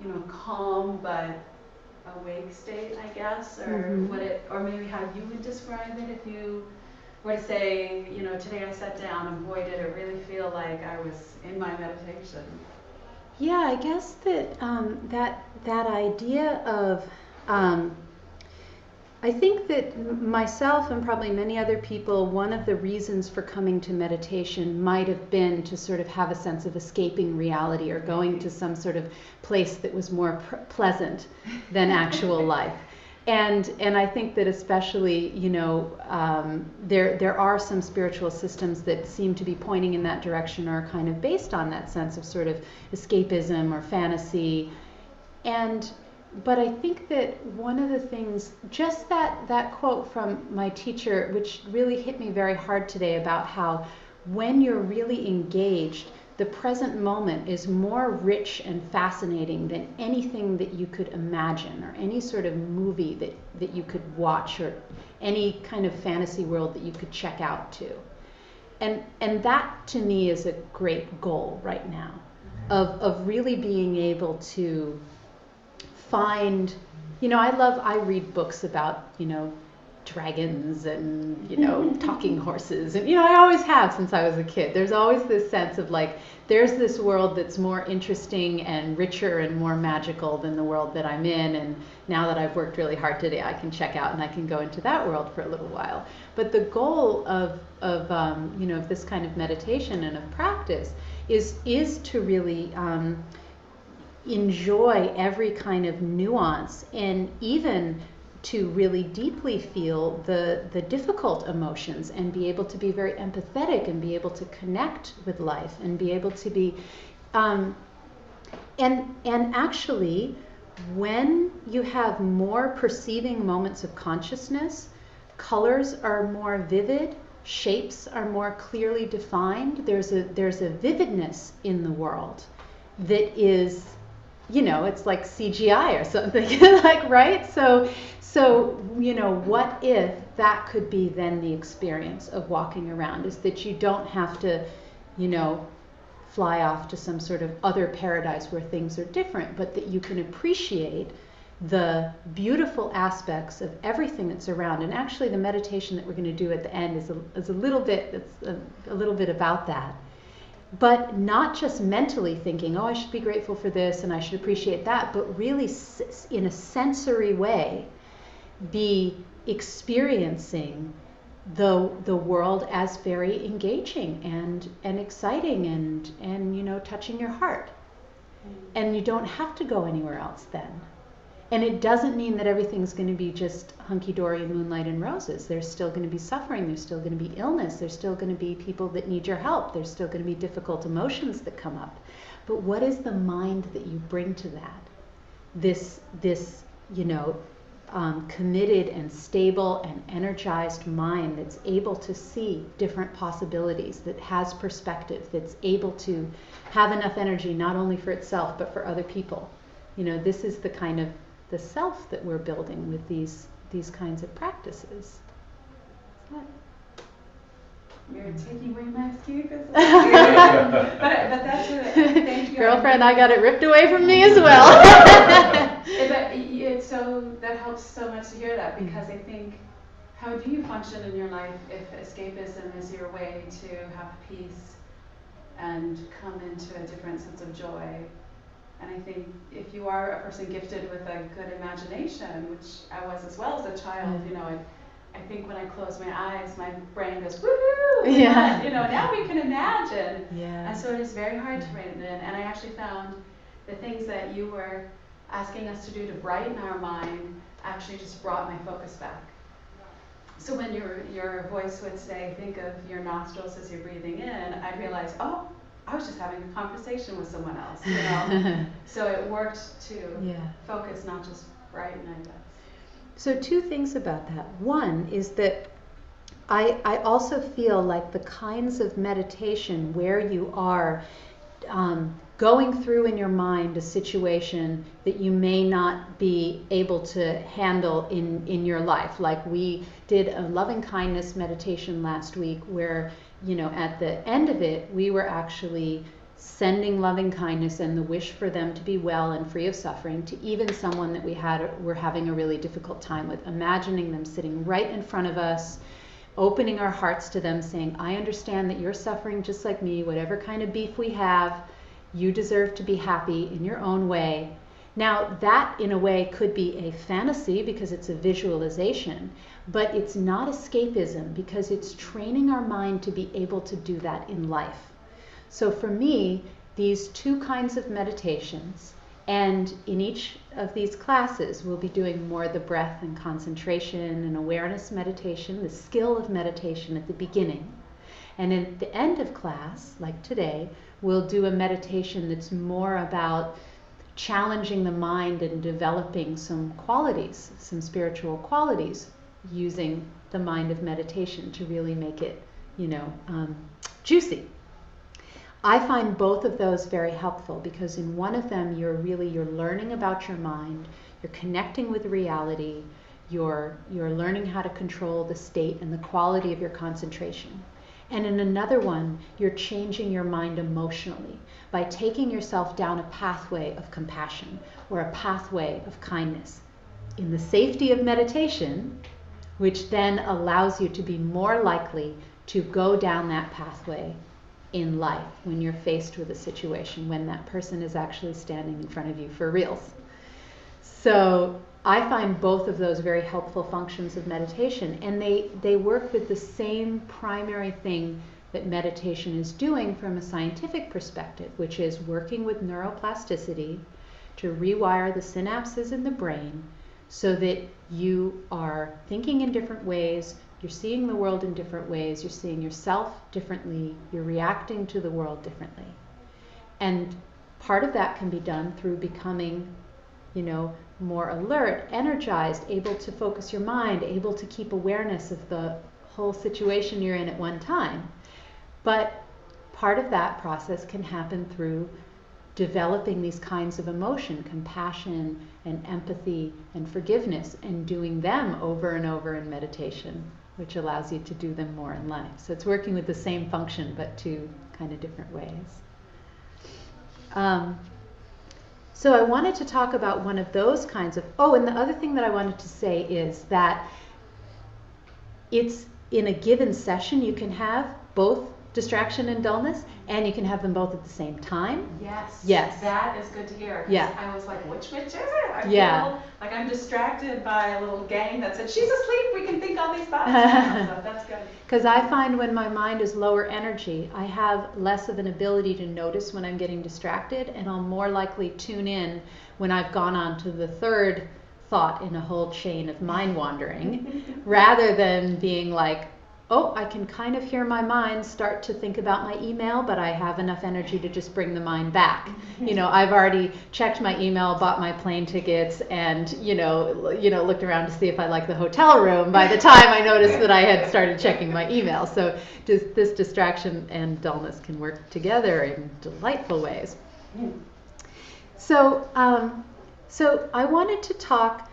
you know, calm but awake state, I guess, or or maybe how you would describe it if you were to say, you know, today I sat down and boy did it really feel like I was in my meditation. Yeah, I guess that that idea of I think that myself and probably many other people, one of the reasons for coming to meditation might have been to sort of have a sense of escaping reality or going to some sort of place that was more pleasant than actual life. And I think that especially, you know, there are some spiritual systems that seem to be pointing in that direction or are kind of based on that sense of sort of escapism or fantasy. But I think that one of the things, just that quote from my teacher, which really hit me very hard today about how when you're really engaged, the present moment is more rich and fascinating than anything that you could imagine or any sort of movie that you could watch or any kind of fantasy world that you could check out to. And that to me is a great goal right now of really being able to find, you know, I read books about, you know, dragons and, you know, talking horses, and, you know, I always have since I was a kid. There's always this sense of like, there's this world that's more interesting and richer and more magical than the world that I'm in, and now that I've worked really hard today, I can check out and I can go into that world for a little while. But the goal of you know, of this kind of meditation and of practice is to really enjoy every kind of nuance, and even to really deeply feel the difficult emotions and be able to be very empathetic and be able to connect with life and be able to be and actually, when you have more perceiving moments of consciousness, colors are more vivid, shapes are more clearly defined. There's a vividness in the world that is, you know, it's like CGI or something, like, right? So, you know, what if that could be then the experience of walking around, is that you don't have to, you know, fly off to some sort of other paradise where things are different, but that you can appreciate the beautiful aspects of everything that's around. And actually the meditation that we're going to do at the end is a little bit about that. But not just mentally thinking, oh, I should be grateful for this and I should appreciate that, but really in a sensory way be experiencing the world as very engaging and exciting and you know, touching your heart. And you don't have to go anywhere else then. And it doesn't mean that everything's going to be just hunky-dory, moonlight and roses. There's still going to be suffering. There's still going to be illness. There's still going to be people that need your help. There's still going to be difficult emotions that come up. But what is the mind that you bring to that? This committed and stable and energized mind that's able to see different possibilities, that has perspective, that's able to have enough energy not only for itself but for other people. This is the kind of the self that we're building with these kinds of practices. You're taking away my escapism. but that's it. Thank you. Girlfriend, I got it ripped away from me as well. That helps so much to hear that, because I think, how do you function in your life if escapism is your way to have peace and come into a different sense of joy? And I think if you are a person gifted with a good imagination, which I was as well as a child, I think when I close my eyes, my brain goes, woohoo! Yeah. Now we can imagine. Yeah. And so it is very hard to rein it in. And I actually found the things that you were asking us to do to brighten our mind actually just brought my focus back. So when your voice would say, think of your nostrils as you're breathing in, I'd realize, oh, I was just having a conversation with someone else, So it worked to focus, not just brighten, I guess. So 2 things about that. One is that I also feel like the kinds of meditation where you are going through in your mind a situation that you may not be able to handle in your life. Like we did a loving kindness meditation last week where, at the end of it, we were actually sending loving kindness and the wish for them to be well and free of suffering to even someone that were having a really difficult time with, imagining them sitting right in front of us, opening our hearts to them, saying, I understand that you're suffering just like me, whatever kind of beef we have, you deserve to be happy in your own way. Now, that in a way could be a fantasy because it's a visualization, but it's not escapism because it's training our mind to be able to do that in life. So for me, these 2 kinds of meditations, and in each of these classes, we'll be doing more the breath and concentration and awareness meditation, the skill of meditation at the beginning. And at the end of class, like today, we'll do a meditation that's more about challenging the mind and developing some qualities, some spiritual qualities, using the mind of meditation to really make it, juicy. I find both of those very helpful because in one of them you're learning about your mind, you're connecting with reality, you're learning how to control the state and the quality of your concentration. And in another one, you're changing your mind emotionally by taking yourself down a pathway of compassion or a pathway of kindness in the safety of meditation, which then allows you to be more likely to go down that pathway in life when you're faced with a situation, when that person is actually standing in front of you for reals. So I find both of those very helpful functions of meditation, and they work with the same primary thing that meditation is doing from a scientific perspective, which is working with neuroplasticity to rewire the synapses in the brain so that you are thinking in different ways, you're seeing the world in different ways, you're seeing yourself differently, you're reacting to the world differently. And part of that can be done through becoming, more alert, energized, able to focus your mind, able to keep awareness of the whole situation you're in at one time. But part of that process can happen through developing these kinds of emotion, compassion and empathy and forgiveness, and doing them over and over in meditation, which allows you to do them more in life. So it's working with the same function, but 2 kind of different ways. So I wanted to talk about one of those kinds of, and the other thing that I wanted to say is that it's in a given session you can have both distraction and dullness, and you can have them both at the same time. Yes. That is good to hear. Yeah. I was like, which is it? I feel like I'm distracted by a little gang that said, she's asleep, we can think all these thoughts. So that's good. Because I find when my mind is lower energy, I have less of an ability to notice when I'm getting distracted, and I'll more likely tune in when I've gone on to the third thought in a whole chain of mind wandering, rather than being like, oh, I can kind of hear my mind start to think about my email, but I have enough energy to just bring the mind back. You know, I've already checked my email, bought my plane tickets, and looked around to see if I like the hotel room by the time I noticed that I had started checking my email. So this distraction and dullness can work together in delightful ways. So I wanted to talk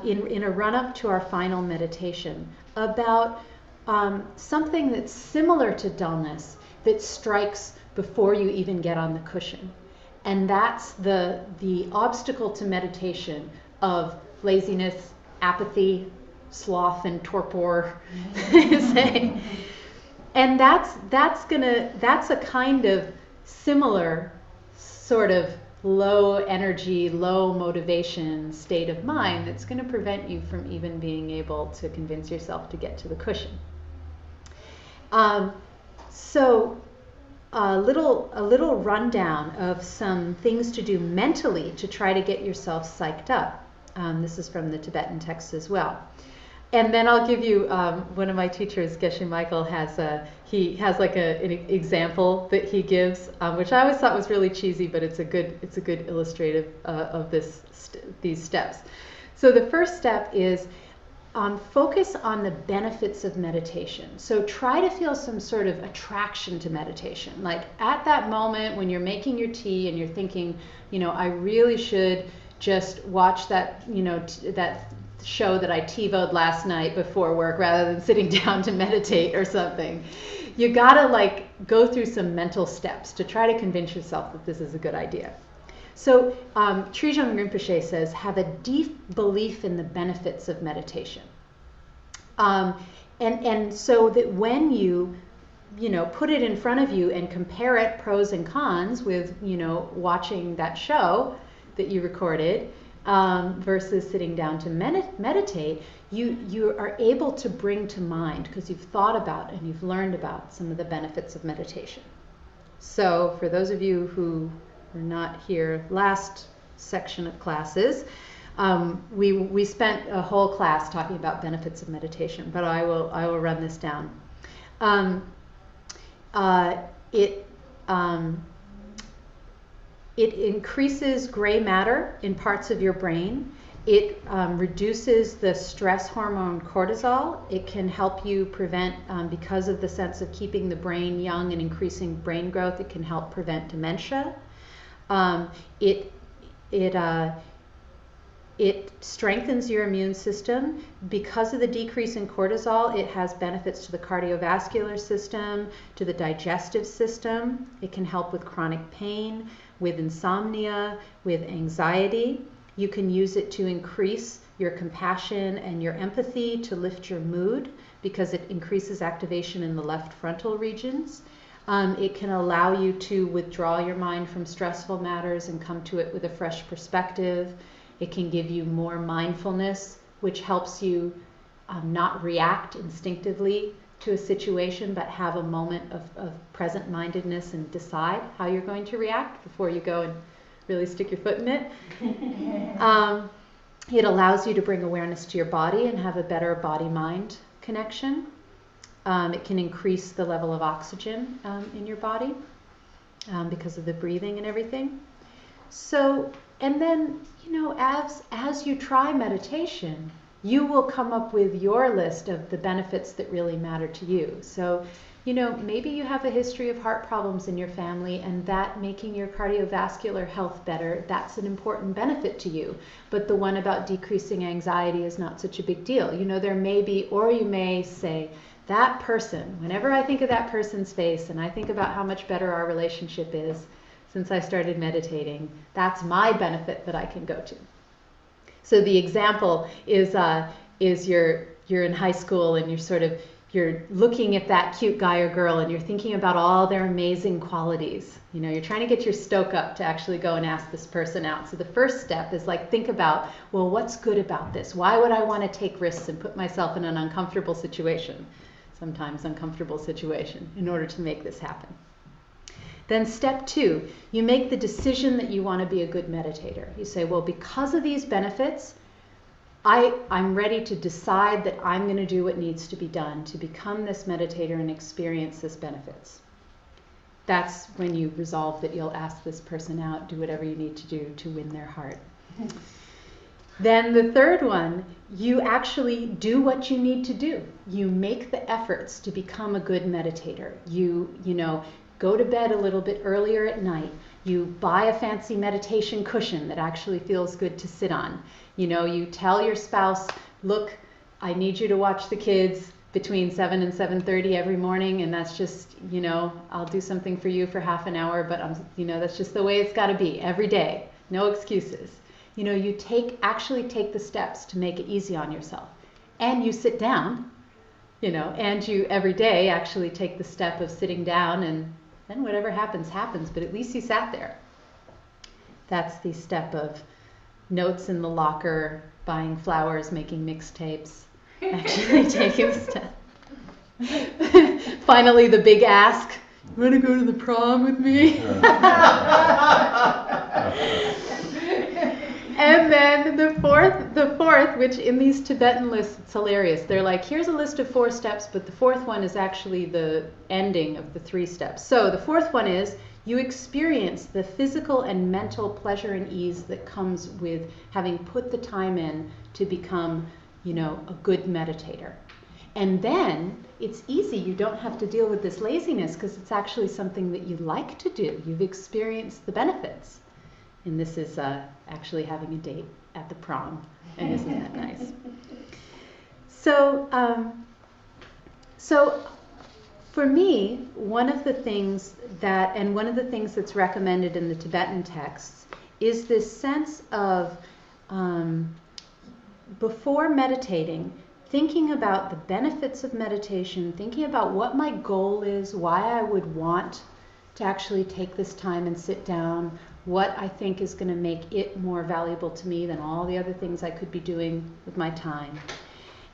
in a run-up to our final meditation about something that's similar to dullness that strikes before you even get on the cushion. And that's the obstacle to meditation of laziness, apathy, sloth, and torpor. And that's a kind of similar sort of low energy, low motivation state of mind that's going to prevent you from even being able to convince yourself to get to the cushion. So a little rundown of some things to do mentally to try to get yourself psyched up. This is from the Tibetan text as well. And then I'll give you one of my teachers, Geshe Michael, has an example that he gives, which I always thought was really cheesy, but it's a good illustrative of these steps. So the first step is focus on the benefits of meditation. So try to feel some sort of attraction to meditation. Like at that moment when you're making your tea and you're thinking, I really should just watch that, that show that I TiVo'd last night before work rather than sitting down to meditate or something. You gotta go through some mental steps to try to convince yourself that this is a good idea. So Trijang Rinpoche says, have a deep belief in the benefits of meditation. And so that when you put it in front of you and compare it pros and cons with, watching that show that you recorded, versus sitting down to meditate, you are able to bring to mind, because you've thought about and you've learned about some of the benefits of meditation. So for those of you who were not here last section of classes, we spent a whole class talking about benefits of meditation, but I will run this down. It increases gray matter in parts of your brain. It reduces the stress hormone cortisol. It can help you prevent, because of the sense of keeping the brain young and increasing brain growth, it can help prevent dementia. It strengthens your immune system. Because of the decrease in cortisol, it has benefits to the cardiovascular system, to the digestive system. It can help with chronic pain, with insomnia, with anxiety. You can use it to increase your compassion and your empathy, to lift your mood, because it increases activation in the left frontal regions. It can allow you to withdraw your mind from stressful matters and come to it with a fresh perspective. It can give you more mindfulness, which helps you not react instinctively to a situation, but have a moment of present-mindedness and decide how you're going to react before you go and really stick your foot in it. It allows you to bring awareness to your body and have a better body-mind connection. It can increase the level of oxygen in your body because of the breathing and everything. So, and then, as you try meditation, you will come up with your list of the benefits that really matter to you. So, maybe you have a history of heart problems in your family, and that making your cardiovascular health better, that's an important benefit to you. But the one about decreasing anxiety is not such a big deal. There may be, or you may say, that person, whenever I think of that person's face and I think about how much better our relationship is since I started meditating, that's my benefit that I can go to. So the example is you're in high school and you're looking at that cute guy or girl and you're thinking about all their amazing qualities. You're trying to get your stoke up to actually go and ask this person out. So the first step is think about, well, what's good about this? Why would I want to take risks and put myself in an uncomfortable situation, sometimes uncomfortable situation, in order to make this happen? Then step 2, you make the decision that you want to be a good meditator. You say, well, because of these benefits, I'm ready to decide that I'm going to do what needs to be done to become this meditator and experience this benefits. That's when you resolve that you'll ask this person out, do whatever you need to do to win their heart. Then the third one, you actually do what you need to do. You make the efforts to become a good meditator. You know, go to bed a little bit earlier at night. You buy a fancy meditation cushion that actually feels good to sit on. You know, you tell your spouse, look, I need you to watch the kids between 7 and 7:30 every morning, and that's just, you know, I'll do something for you for half an hour, but that's just the way it's got to be every day. No excuses. You know, you actually take the steps to make it easy on yourself. And you sit down, you know, and you every day actually take the step of sitting down, and then whatever happens, happens, but at least you sat there. That's the step of notes in the locker, buying flowers, making mixtapes, actually taking the step. Finally, the big ask, you want to go to the prom with me? And then the fourth, which in these Tibetan lists, it's hilarious. They're like, here's a list of 4 steps, but the fourth one is actually the ending of the 3 steps. So the fourth one is, you experience the physical and mental pleasure and ease that comes with having put the time in to become, you know, a good meditator. And then it's easy. You don't have to deal with this laziness because it's actually something that you like to do. You've experienced the benefits. And this is actually having a date at the prom. And isn't that nice? So for me, one of the things that's recommended in the Tibetan texts is this sense of, before meditating, thinking about the benefits of meditation, thinking about what my goal is, why I would want to actually take this time and sit down, what I think is going to make it more valuable to me than all the other things I could be doing with my time.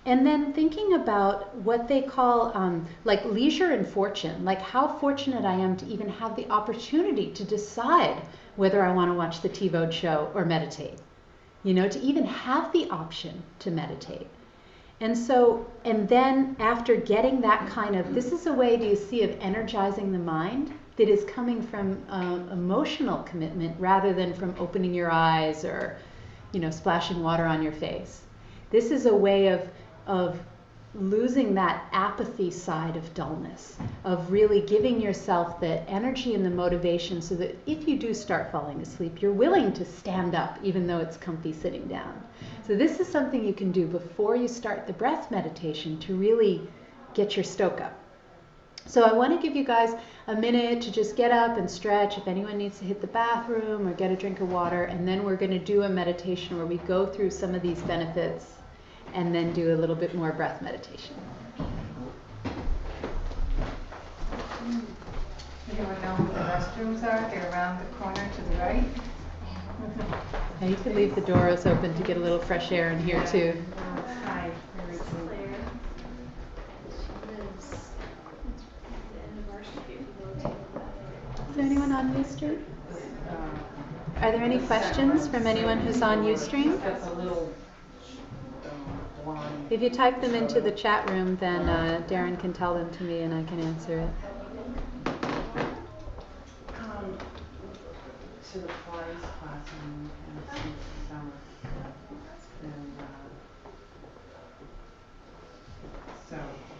And then thinking about what they call like leisure and fortune, like how fortunate I am to even have the opportunity to decide whether I want to watch the TiVo show or meditate. You know, to even have the option to meditate. And then after getting that kind of, this is a way, do you see, of energizing the mind that is coming from emotional commitment rather than from opening your eyes or, you know, splashing water on your face. This is a way of losing that apathy side of dullness, of really giving yourself the energy and the motivation so that if you do start falling asleep, you're willing to stand up even though it's comfy sitting down. So this is something you can do before you start the breath meditation to really get your stoke up. So I want to give you guys a minute to just get up and stretch if anyone needs to hit the bathroom or get a drink of water, and then we're going to do a meditation where we go through some of these benefits and then do a little bit more breath meditation. Anyone know who the restrooms are? They're around the corner to the right. Now you could leave the doors open to get a little fresh air in here too. Hi. Is there anyone on Ustream? Are there any questions from anyone who's on Ustream? That's a little blonde. If you type them into the chat room, then Darren can tell them to me and I can answer it. To the Pilates class in summer. And so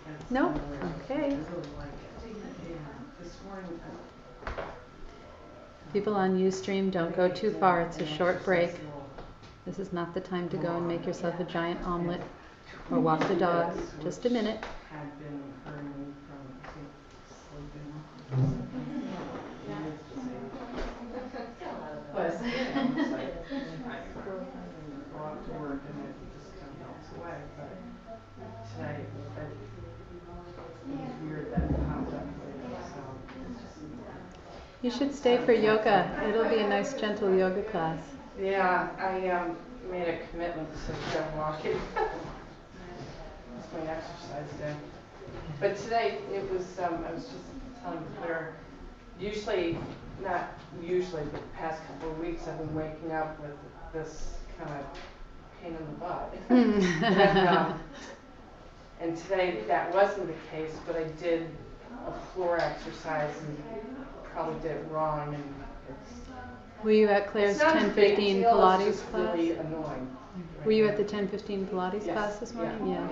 that's Nope. Okay. I really like it. Yeah. This morning People on Ustream, don't go too far. It's a short break. This is not the time to go and make yourself a giant omelet or walk the dog. Just a minute. had been hurting from, I think, sleeping. But yeah, it's like, I go off to work and it just kind of melts away. But today, it was weird that it popped up later, so. You should stay for yoga. It'll be a nice, gentle yoga class. Yeah, I made a commitment to go walking. It's my exercise day. But today, it was, I was just telling Claire, not usually, but the past couple of weeks I've been waking up with this kind of pain in the butt. And today that wasn't the case, but I did a floor exercise and probably did it wrong, and Were you at Claire's it's not a big 10:15 deal, Pilates it's just class? really annoying. Were you at the 10:15 Pilates Yes. class this morning? Yeah.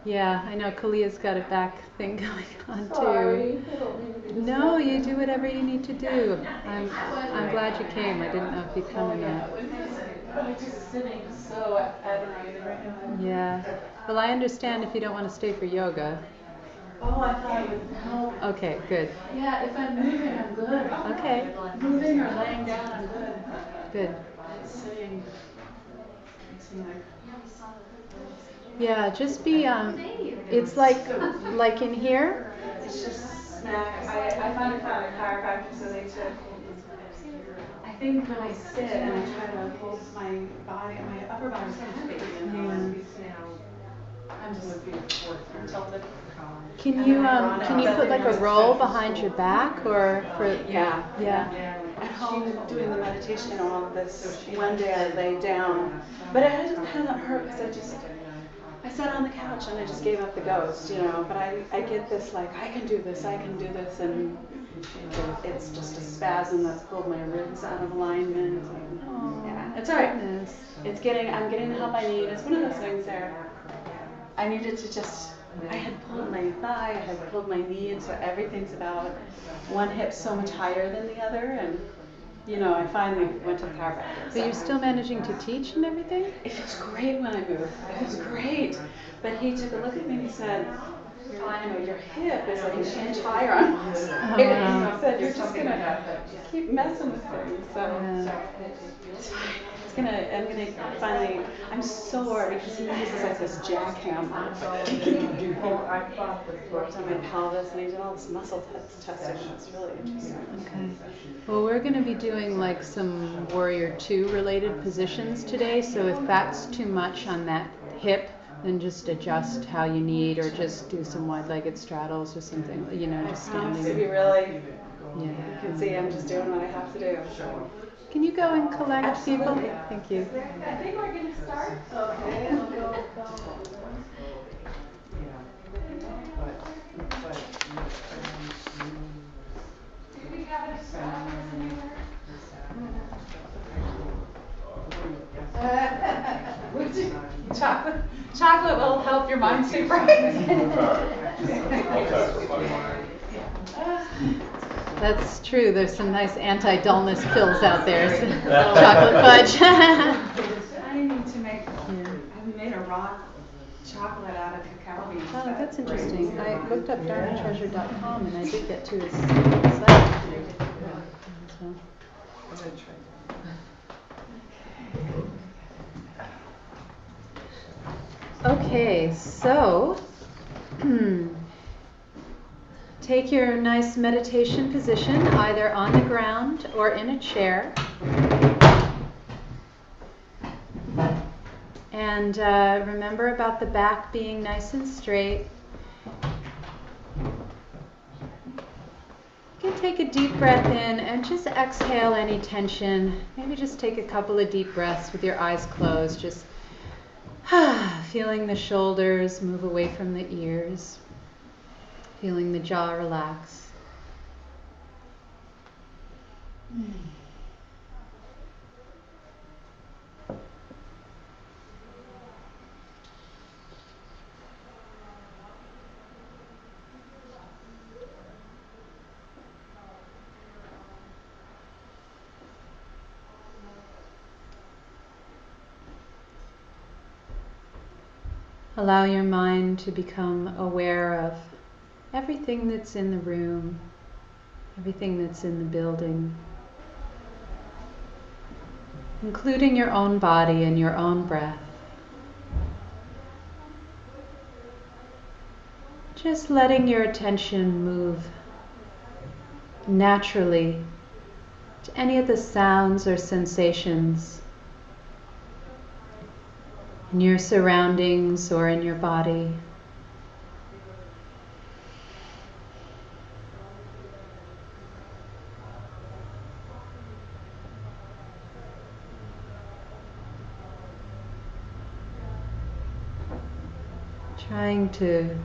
Yeah, I know Kalia's got a back thing going on too. Sorry, I don't mean to be No, you do whatever you need to do. I'm glad you came. I didn't know if you'd come or not. I'm just sitting so aggravated right now. Yeah. Well, I understand if you don't want to stay for yoga. Oh, I thought it would help. Okay, good. Yeah, if I'm moving, I'm good. Okay, Moving or laying down, I'm good. good. Sitting makes me like. Yeah, just be it's like in here. It's just smack. I found a chiropractor, so they took. I think when I sit and I try to hold my body, my upper body is kind of facing I'm just tilted. Can you put like a roll behind your back or for Yeah. yeah. At home doing the meditation and all of this, one day I lay down, but it hasn't hurt because I sat on the couch and I just gave up the ghost, but I get this like, I can do this, and it's just a spasm that's pulled my ribs out of alignment. And, yeah, it's all right. I'm getting the help I need. It's one of those things there. I needed to I had pulled my thigh, I had pulled my knee, and so everything's about one hip so much higher than the other, and I finally went to the chiropractor. But you're still managing to teach and everything? It feels great when I move. It feels great. But he took a look at me and he said, your hip is like an inch higher on one side. Oh, wow. He said, you're just going to keep messing with things. So it's fine. I'm gonna finally, I'm sore because he uses like this jackhammer. He worked on my pelvis and he did all this muscle testing. It's really interesting. Okay. Well, we're going to be doing like some Warrior 2 related positions today, so if that's too much on that hip, then just adjust how you need, or just do some wide-legged straddles or something, just I promise to be standing. really, Yeah. you can see I'm just doing what I have to do. Can you go and collect Absolutely. people? Thank you. I think we're going to start. Okay. Chocolate will help your mind stay bright. That's true. There's some nice anti-dullness pills out there. Chocolate fudge. I need to make. I made a raw chocolate out of cacao beans. Oh, that's interesting. I looked up darktreasure.com and I did get to his site. So. Okay, so take your nice meditation position either on the ground or in a chair. And remember about the back being nice and straight. You can take a deep breath in and just exhale any tension. Maybe just take a couple of deep breaths with your eyes closed. Just feeling the shoulders move away from the ears. Feeling the jaw relax. Allow your mind to become aware of everything that's in the room, everything that's in the building, including your own body and your own breath. Just letting your attention move naturally to any of the sounds or sensations in your surroundings or in your body. Trying to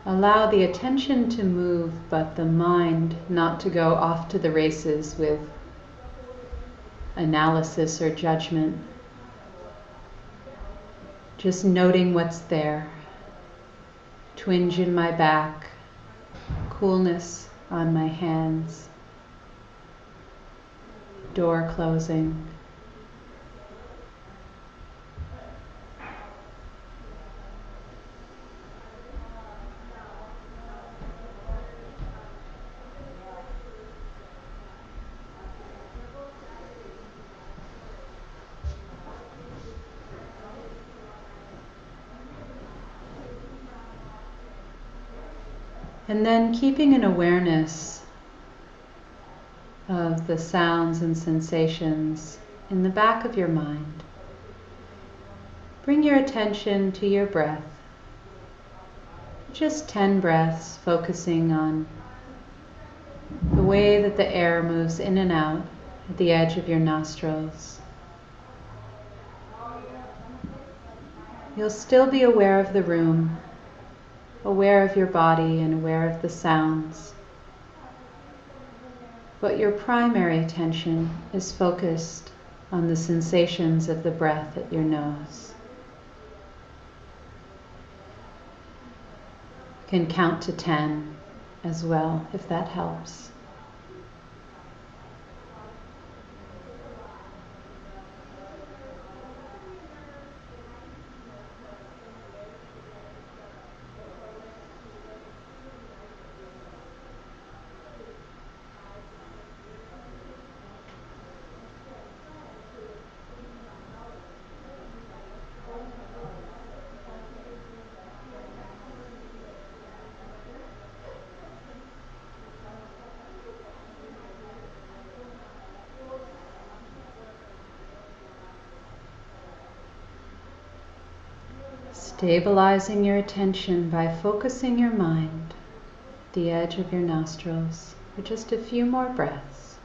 allow the attention to move, but the mind not to go off to the races with analysis or judgment. Just noting what's there. Twinge in my back, coolness on my hands, door closing. And then keeping an awareness of the sounds and sensations in the back of your mind. Bring your attention to your breath. Just 10 breaths, focusing on the way that the air moves in and out at the edge of your nostrils. You'll still be aware of the room, aware of your body and aware of the sounds. But your primary attention is focused on the sensations of the breath at your nose. You can count to 10 as well, if that helps. Stabilizing your attention by focusing your mind at the edge of your nostrils for just a few more breaths.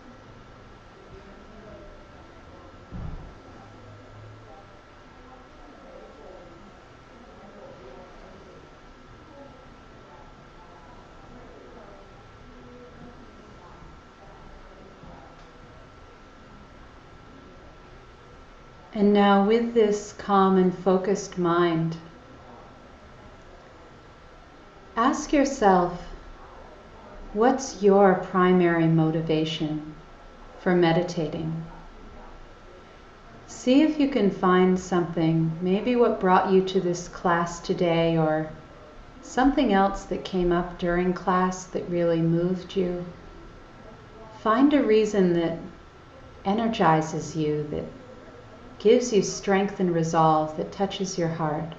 And now, with this calm and focused mind, ask yourself, what's your primary motivation for meditating? See if you can find something, maybe what brought you to this class today, or something else that came up during class that really moved you. Find a reason that energizes you, that gives you strength and resolve, that touches your heart.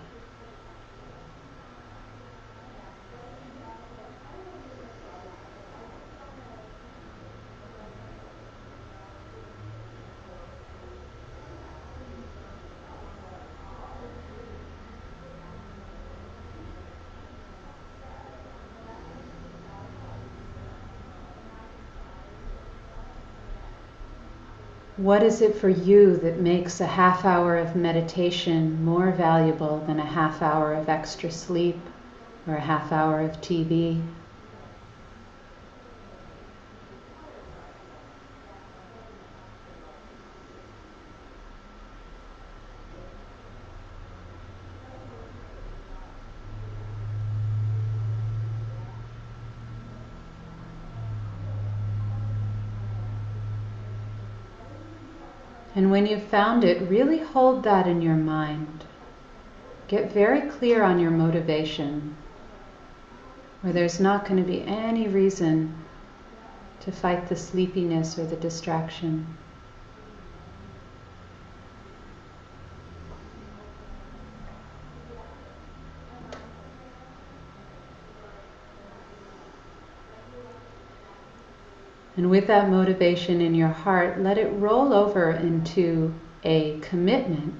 What is it for you that makes a half hour of meditation more valuable than a half hour of extra sleep or a half hour of TV? And when you've found it, really hold that in your mind. Get very clear on your motivation, where there's not going to be any reason to fight the sleepiness or the distraction. And with that motivation in your heart, let it roll over into a commitment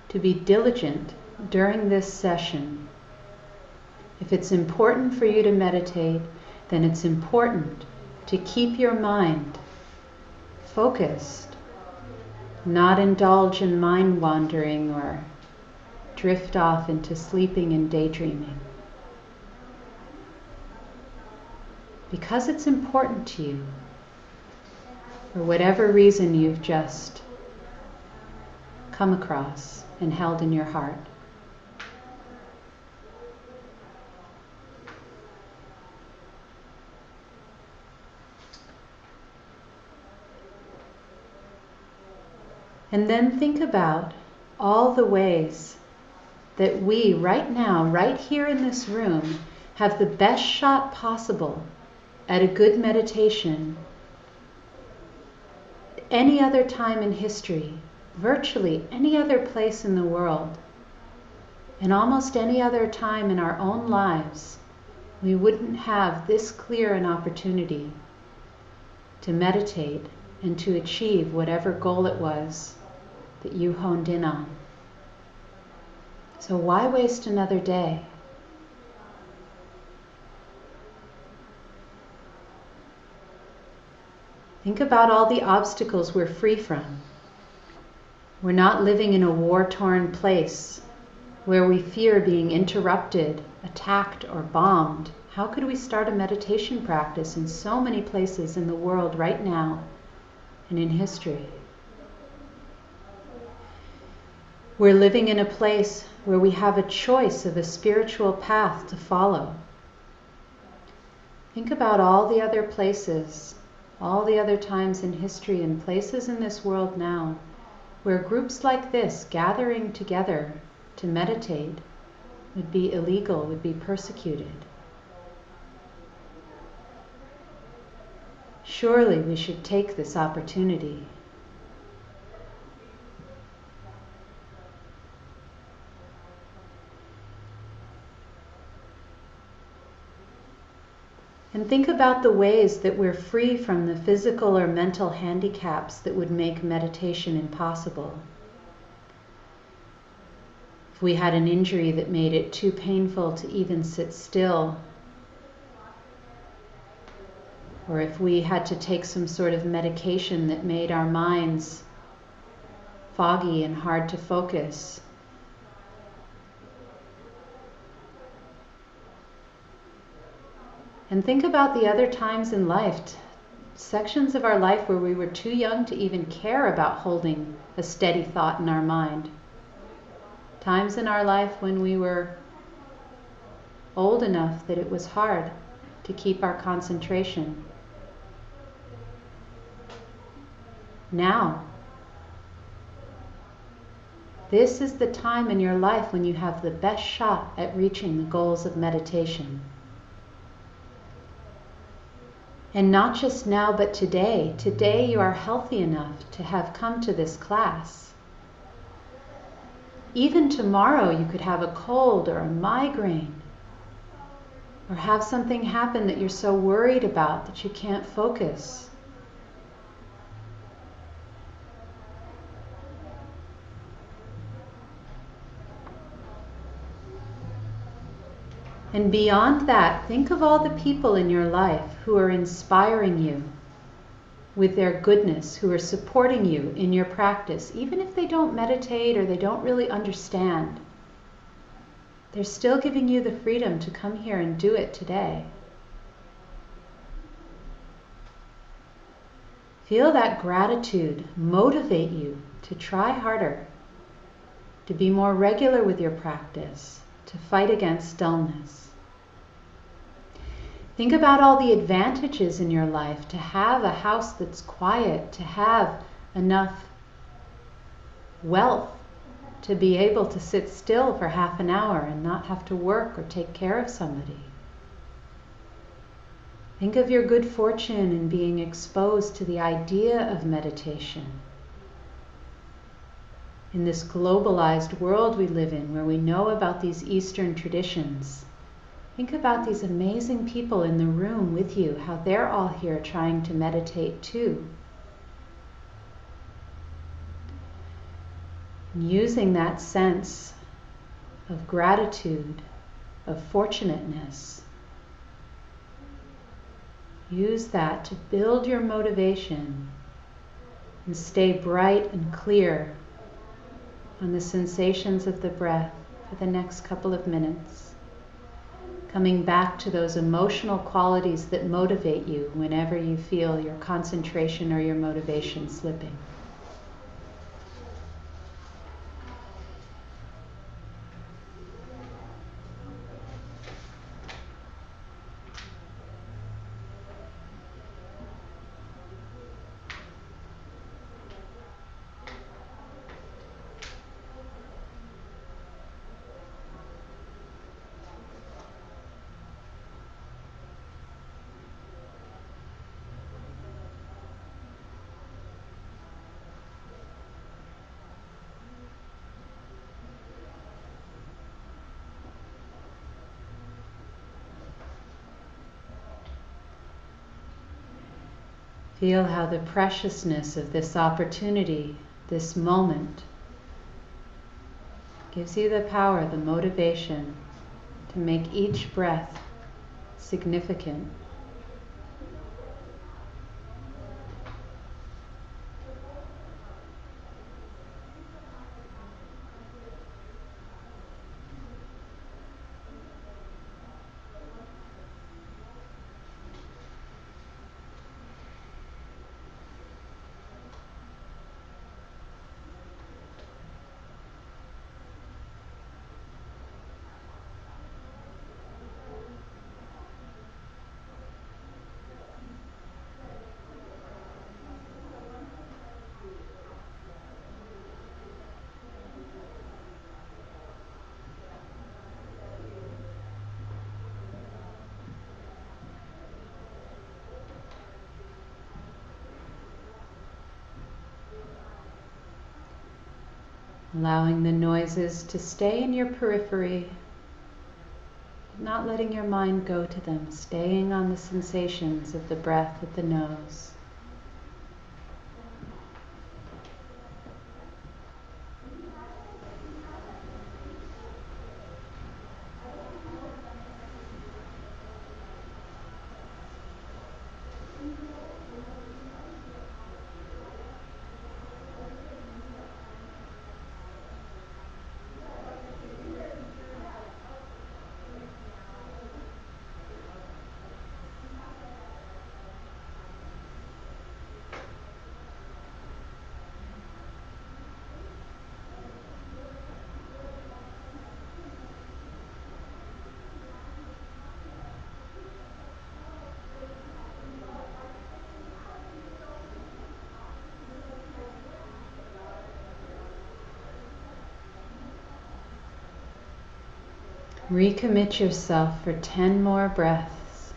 to be diligent during this session. If it's important for you to meditate, then it's important to keep your mind focused, not indulge in mind wandering or drift off into sleeping and daydreaming. Because it's important to you, for whatever reason you've just come across and held in your heart. And then think about all the ways that we, right now, right here in this room, have the best shot possible at a good meditation any other time in history, virtually any other place in the world, and almost any other time in our own lives. We wouldn't have this clear an opportunity to meditate and to achieve whatever goal it was that you honed in on. So why waste another day? Think about all the obstacles we're free from. We're not living in a war-torn place where we fear being interrupted, attacked, or bombed. How could we start a meditation practice in so many places in the world right now and in history? We're living in a place where we have a choice of a spiritual path to follow. Think about all the other places, all the other times in history and places in this world now where groups like this gathering together to meditate would be illegal, would be persecuted. Surely we should take this opportunity. And think about the ways that we're free from the physical or mental handicaps that would make meditation impossible. If we had an injury that made it too painful to even sit still, or if we had to take some sort of medication that made our minds foggy and hard to focus, and think about the other times in life, sections of our life where we were too young to even care about holding a steady thought in our mind. Times in our life when we were old enough that it was hard to keep our concentration. Now, this is the time in your life when you have the best shot at reaching the goals of meditation. And not just now, but today. Today you are healthy enough to have come to this class. Even tomorrow you could have a cold or a migraine, or have something happen that you're so worried about that you can't focus. And beyond that, think of all the people in your life who are inspiring you with their goodness, who are supporting you in your practice, even if they don't meditate or they don't really understand. They're still giving you the freedom to come here and do it today. Feel that gratitude motivate you to try harder, to be more regular with your practice, to fight against dullness. Think about all the advantages in your life, to have a house that's quiet, to have enough wealth to be able to sit still for half an hour and not have to work or take care of somebody. Think of your good fortune in being exposed to the idea of meditation. In this globalized world we live in, where we know about these Eastern traditions, think about these amazing people in the room with you, how they're all here trying to meditate too. And using that sense of gratitude, of fortunateness, use that to build your motivation and stay bright and clear on the sensations of the breath for the next couple of minutes, coming back to those emotional qualities that motivate you whenever you feel your concentration or your motivation slipping. Feel how the preciousness of this opportunity, this moment, gives you the power, the motivation to make each breath significant. Allowing the noises to stay in your periphery, not letting your mind go to them, staying on the sensations of the breath at the nose. Recommit yourself for 10 more breaths,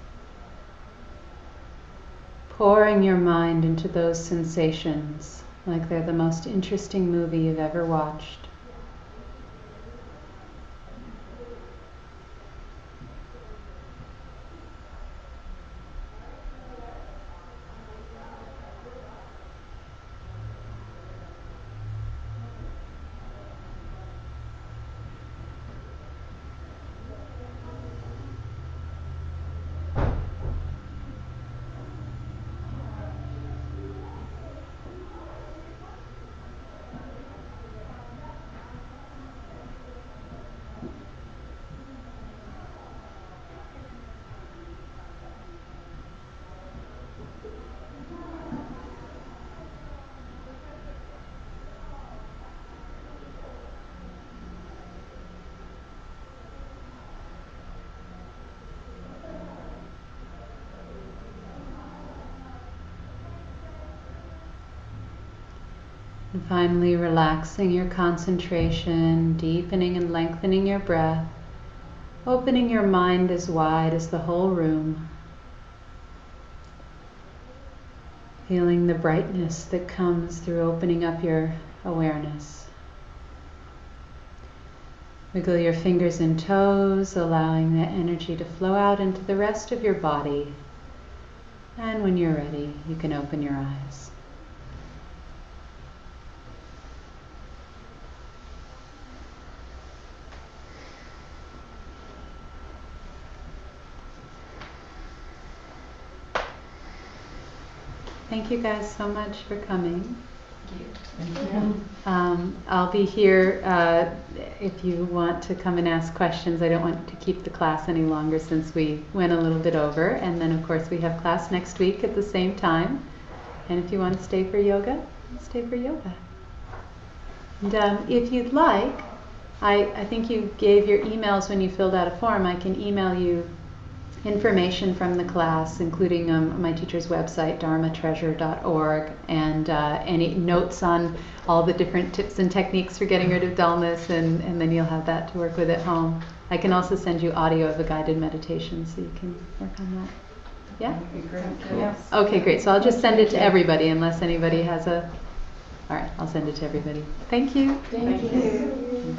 pouring your mind into those sensations like they're the most interesting movie you've ever watched. And finally, relaxing your concentration, deepening and lengthening your breath, opening your mind as wide as the whole room, feeling the brightness that comes through opening up your awareness. Wiggle your fingers and toes, allowing that energy to flow out into the rest of your body. And when you're ready, you can open your eyes. Thank you guys so much for coming. I'll be here if you want to come and ask questions. I don't want to keep the class any longer since we went a little bit over. And then, of course, we have class next week at the same time. And if you want to stay for yoga, stay for yoga. And if you'd like, I think you gave your emails when you filled out a form. I can email you information from the class, including my teacher's website, dharmatreasure.org, and any notes on all the different tips and techniques for getting rid of dullness, and then you'll have that to work with at home. I can also send you audio of a guided meditation so you can work on that. Yeah? That'd be great. Cool. Yes. Okay, great. So I'll just send it to everybody unless anybody has a... All right, I'll send it to everybody. Thank you. Thank you.